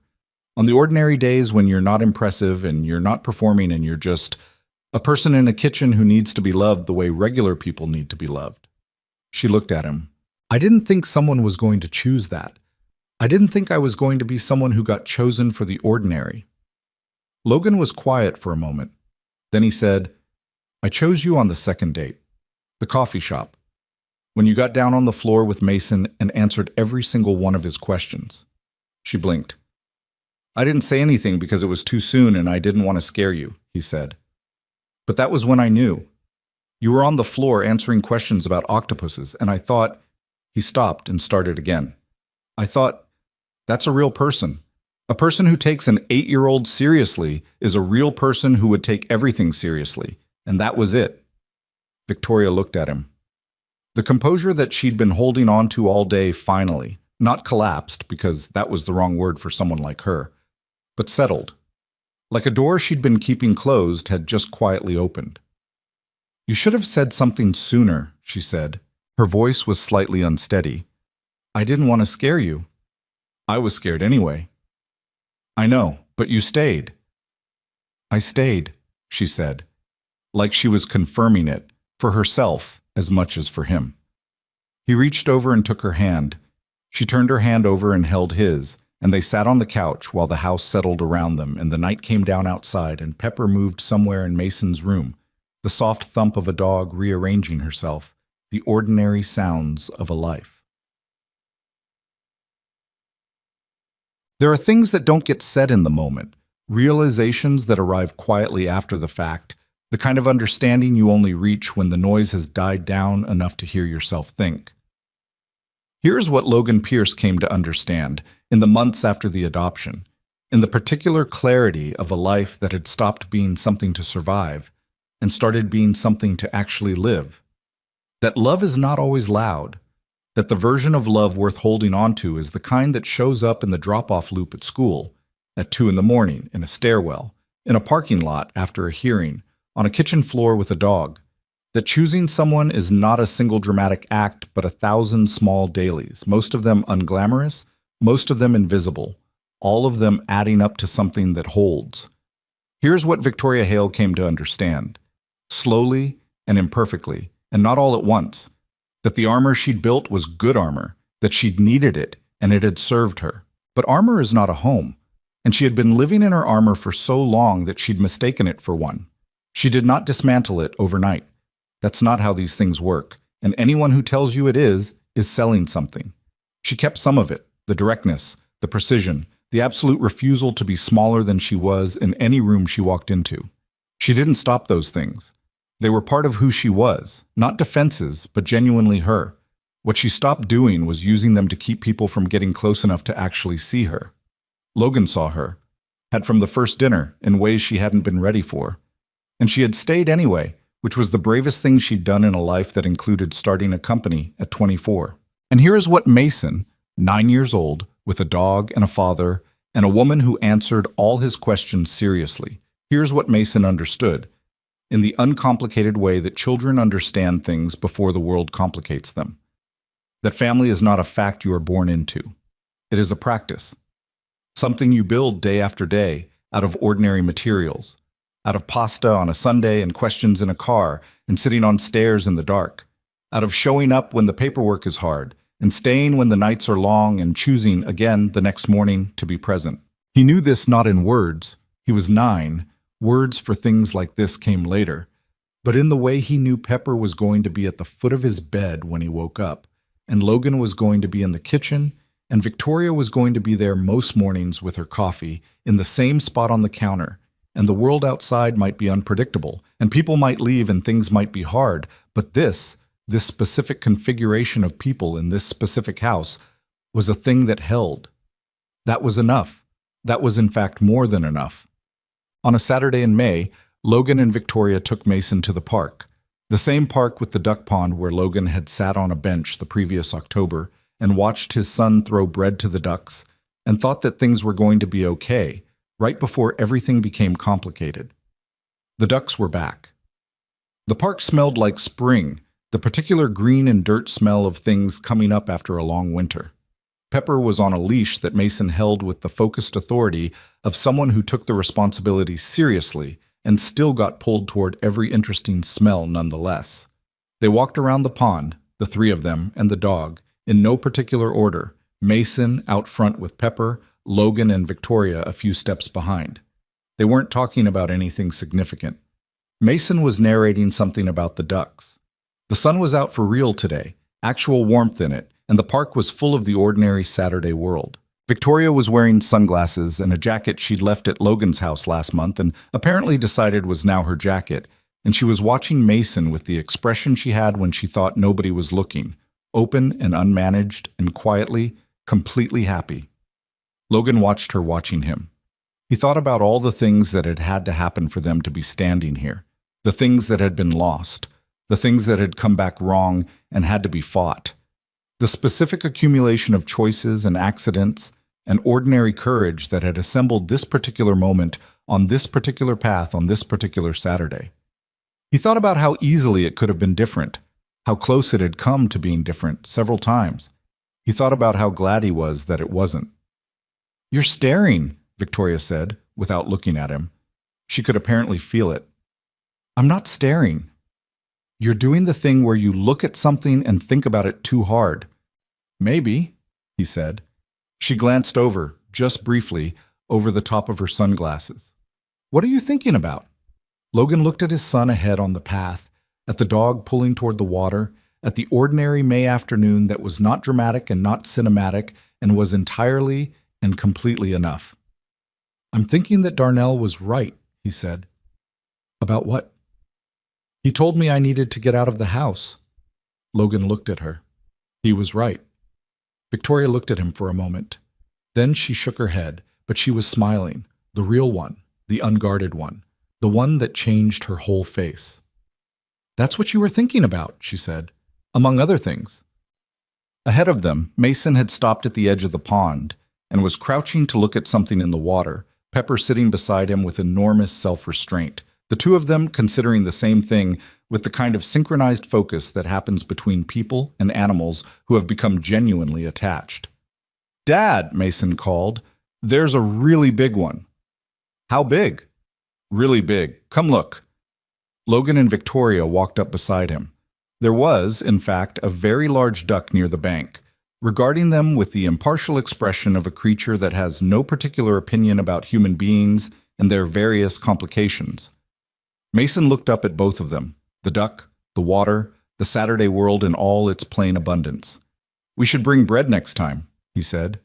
S1: On the ordinary days when you're not impressive and you're not performing and you're just a person in a kitchen who needs to be loved the way regular people need to be loved. She looked at him. I didn't think someone was going to choose that. I didn't think I was going to be someone who got chosen for the ordinary. Logan was quiet for a moment. Then he said, I chose you on the second date. The coffee shop. When you got down on the floor with Mason and answered every single one of his questions. She blinked. I didn't say anything because it was too soon and I didn't want to scare you, he said. But that was when I knew. You were on the floor answering questions about octopuses, and I thought, he stopped and started again. I thought, that's a real person. A person who takes an 8-year-old seriously is a real person who would take everything seriously, and that was it. Victoria looked at him. The composure that she'd been holding on to all day finally, not collapsed, because that was the wrong word for someone like her, but settled. Like a door she'd been keeping closed had just quietly opened. You should have said something sooner, she said. Her voice was slightly unsteady. I didn't want to scare you. I was scared anyway. I know, but you stayed. I stayed, she said, like she was confirming it, for herself as much as for him. He reached over and took her hand. She turned her hand over and held his, and they sat on the couch while the house settled around them and the night came down outside and Pepper moved somewhere in Mason's room, the soft thump of a dog rearranging herself, the ordinary sounds of a life. There are things that don't get said in the moment, realizations that arrive quietly after the fact, the kind of understanding you only reach when the noise has died down enough to hear yourself think. Here's what Logan Pierce came to understand in the months after the adoption, in the particular clarity of a life that had stopped being something to survive and started being something to actually live. That love is not always loud, that the version of love worth holding on to is the kind that shows up in the drop-off loop at school, at 2 a.m, in a stairwell, in a parking lot after a hearing, on a kitchen floor with a dog. That choosing someone is not a single dramatic act, but 1,000 small dailies, most of them unglamorous, most of them invisible, all of them adding up to something that holds. Here's what Victoria Hale came to understand, slowly and imperfectly, and not all at once, that the armor she'd built was good armor, that she'd needed it, and it had served her. But armor is not a home, and she had been living in her armor for so long that she'd mistaken it for one. She did not dismantle it overnight. That's not how these things work, and anyone who tells you it is selling something. She kept some of it, the directness, the precision, the absolute refusal to be smaller than she was in any room she walked into. She didn't stop those things. They were part of who she was, not defenses, but genuinely her. What she stopped doing was using them to keep people from getting close enough to actually see her. Logan saw her, had from the first dinner, in ways she hadn't been ready for. And she had stayed anyway, which was the bravest thing she'd done in a life that included starting a company at 24. And here is what Mason, 9 years old, with a dog and a father, and a woman who answered all his questions seriously. Here's what Mason understood, in the uncomplicated way that children understand things before the world complicates them. That family is not a fact you are born into. It is a practice. Something you build day after day out of ordinary materials. Out of pasta on a Sunday and questions in a car and sitting on stairs in the dark. Out of showing up when the paperwork is hard and staying when the nights are long and choosing again the next morning to be present. He knew this not in words. He was 9. Words for things like this came later. But in the way he knew Pepper was going to be at the foot of his bed when he woke up, and Logan was going to be in the kitchen, and Victoria was going to be there most mornings with her coffee in the same spot on the counter, and the world outside might be unpredictable, and people might leave and things might be hard, but this specific configuration of people in this specific house was a thing that held. That was enough. That was in fact more than enough. On a Saturday in May, Logan and Victoria took Mason to the park, the same park with the duck pond where Logan had sat on a bench the previous October and watched his son throw bread to the ducks and thought that things were going to be okay, right before everything became complicated. The ducks were back. The park smelled like spring, the particular green and dirt smell of things coming up after a long winter. Pepper was on a leash that Mason held with the focused authority of someone who took the responsibility seriously and still got pulled toward every interesting smell nonetheless. They walked around the pond, the three of them and the dog, in no particular order, Mason out front with Pepper, Logan and Victoria a few steps behind. They weren't talking about anything significant. Mason was narrating something about the ducks. The sun was out for real today, actual warmth in it, and the park was full of the ordinary Saturday world. Victoria was wearing sunglasses and a jacket she'd left at Logan's house last month and apparently decided was now her jacket, and she was watching Mason with the expression she had when she thought nobody was looking, open and unmanaged and quietly, completely happy. Logan watched her watching him. He thought about all the things that had had to happen for them to be standing here, the things that had been lost, the things that had come back wrong and had to be fought, the specific accumulation of choices and accidents and ordinary courage that had assembled this particular moment on this particular path on this particular Saturday. He thought about how easily it could have been different, how close it had come to being different several times. He thought about how glad he was that it wasn't. "You're staring," Victoria said, without looking at him. She could apparently feel it. "I'm not staring. You're doing the thing where you look at something and think about it too hard." "Maybe," he said. She glanced over, just briefly, over the top of her sunglasses. "What are you thinking about?" Logan looked at his son ahead on the path, at the dog pulling toward the water, at the ordinary May afternoon that was not dramatic and not cinematic and was entirely and completely enough. "I'm thinking that Darnell was right," he said. "About what?" "He told me I needed to get out of the house." Logan looked at her. He was right. Victoria looked at him for a moment. Then she shook her head, but she was smiling, the real one, the unguarded one, the one that changed her whole face. "That's what you were thinking about," she said, "among other things." Ahead of them, Mason had stopped at the edge of the pond and was crouching to look at something in the water, Pepper sitting beside him with enormous self-restraint, the two of them considering the same thing with the kind of synchronized focus that happens between people and animals who have become genuinely attached. "Dad," Mason called, "there's a really big one." "How big?" "Really big. Come look." Logan and Victoria walked up beside him. There was, in fact, a very large duck near the bank, regarding them with the impartial expression of a creature that has no particular opinion about human beings and their various complications. Mason looked up at both of them, the duck, the water, the Saturday world in all its plain abundance. "We should bring bread next time," he said.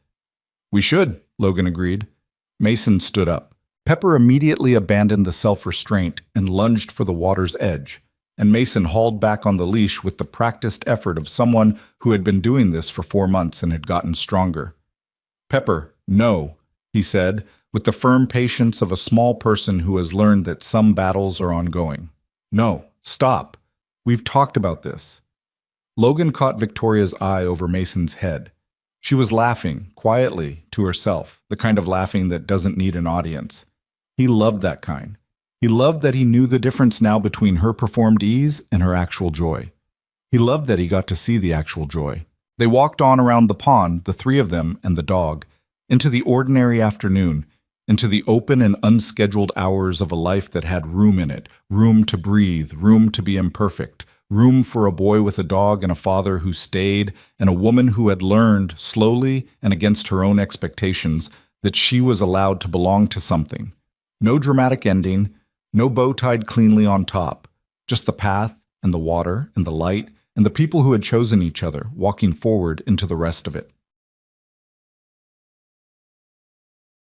S1: "We should," Logan agreed. Mason stood up. Pepper immediately abandoned the self-restraint and lunged for the water's edge, and Mason hauled back on the leash with the practiced effort of someone who had been doing this for 4 months and had gotten stronger. "Pepper, no," he said, with the firm patience of a small person who has learned that some battles are ongoing. "No, stop. We've talked about this." Logan caught Victoria's eye over Mason's head. She was laughing, quietly, to herself, the kind of laughing that doesn't need an audience. He loved that kind. He loved that he knew the difference now between her performed ease and her actual joy. He loved that he got to see the actual joy. They walked on around the pond, the three of them and the dog, into the ordinary afternoon, into the open and unscheduled hours of a life that had room in it, room to breathe, room to be imperfect, room for a boy with a dog and a father who stayed, and a woman who had learned, slowly and against her own expectations, that she was allowed to belong to something. No dramatic ending, no bow tied cleanly on top, just the path and the water and the light and the people who had chosen each other, walking forward into the rest of it.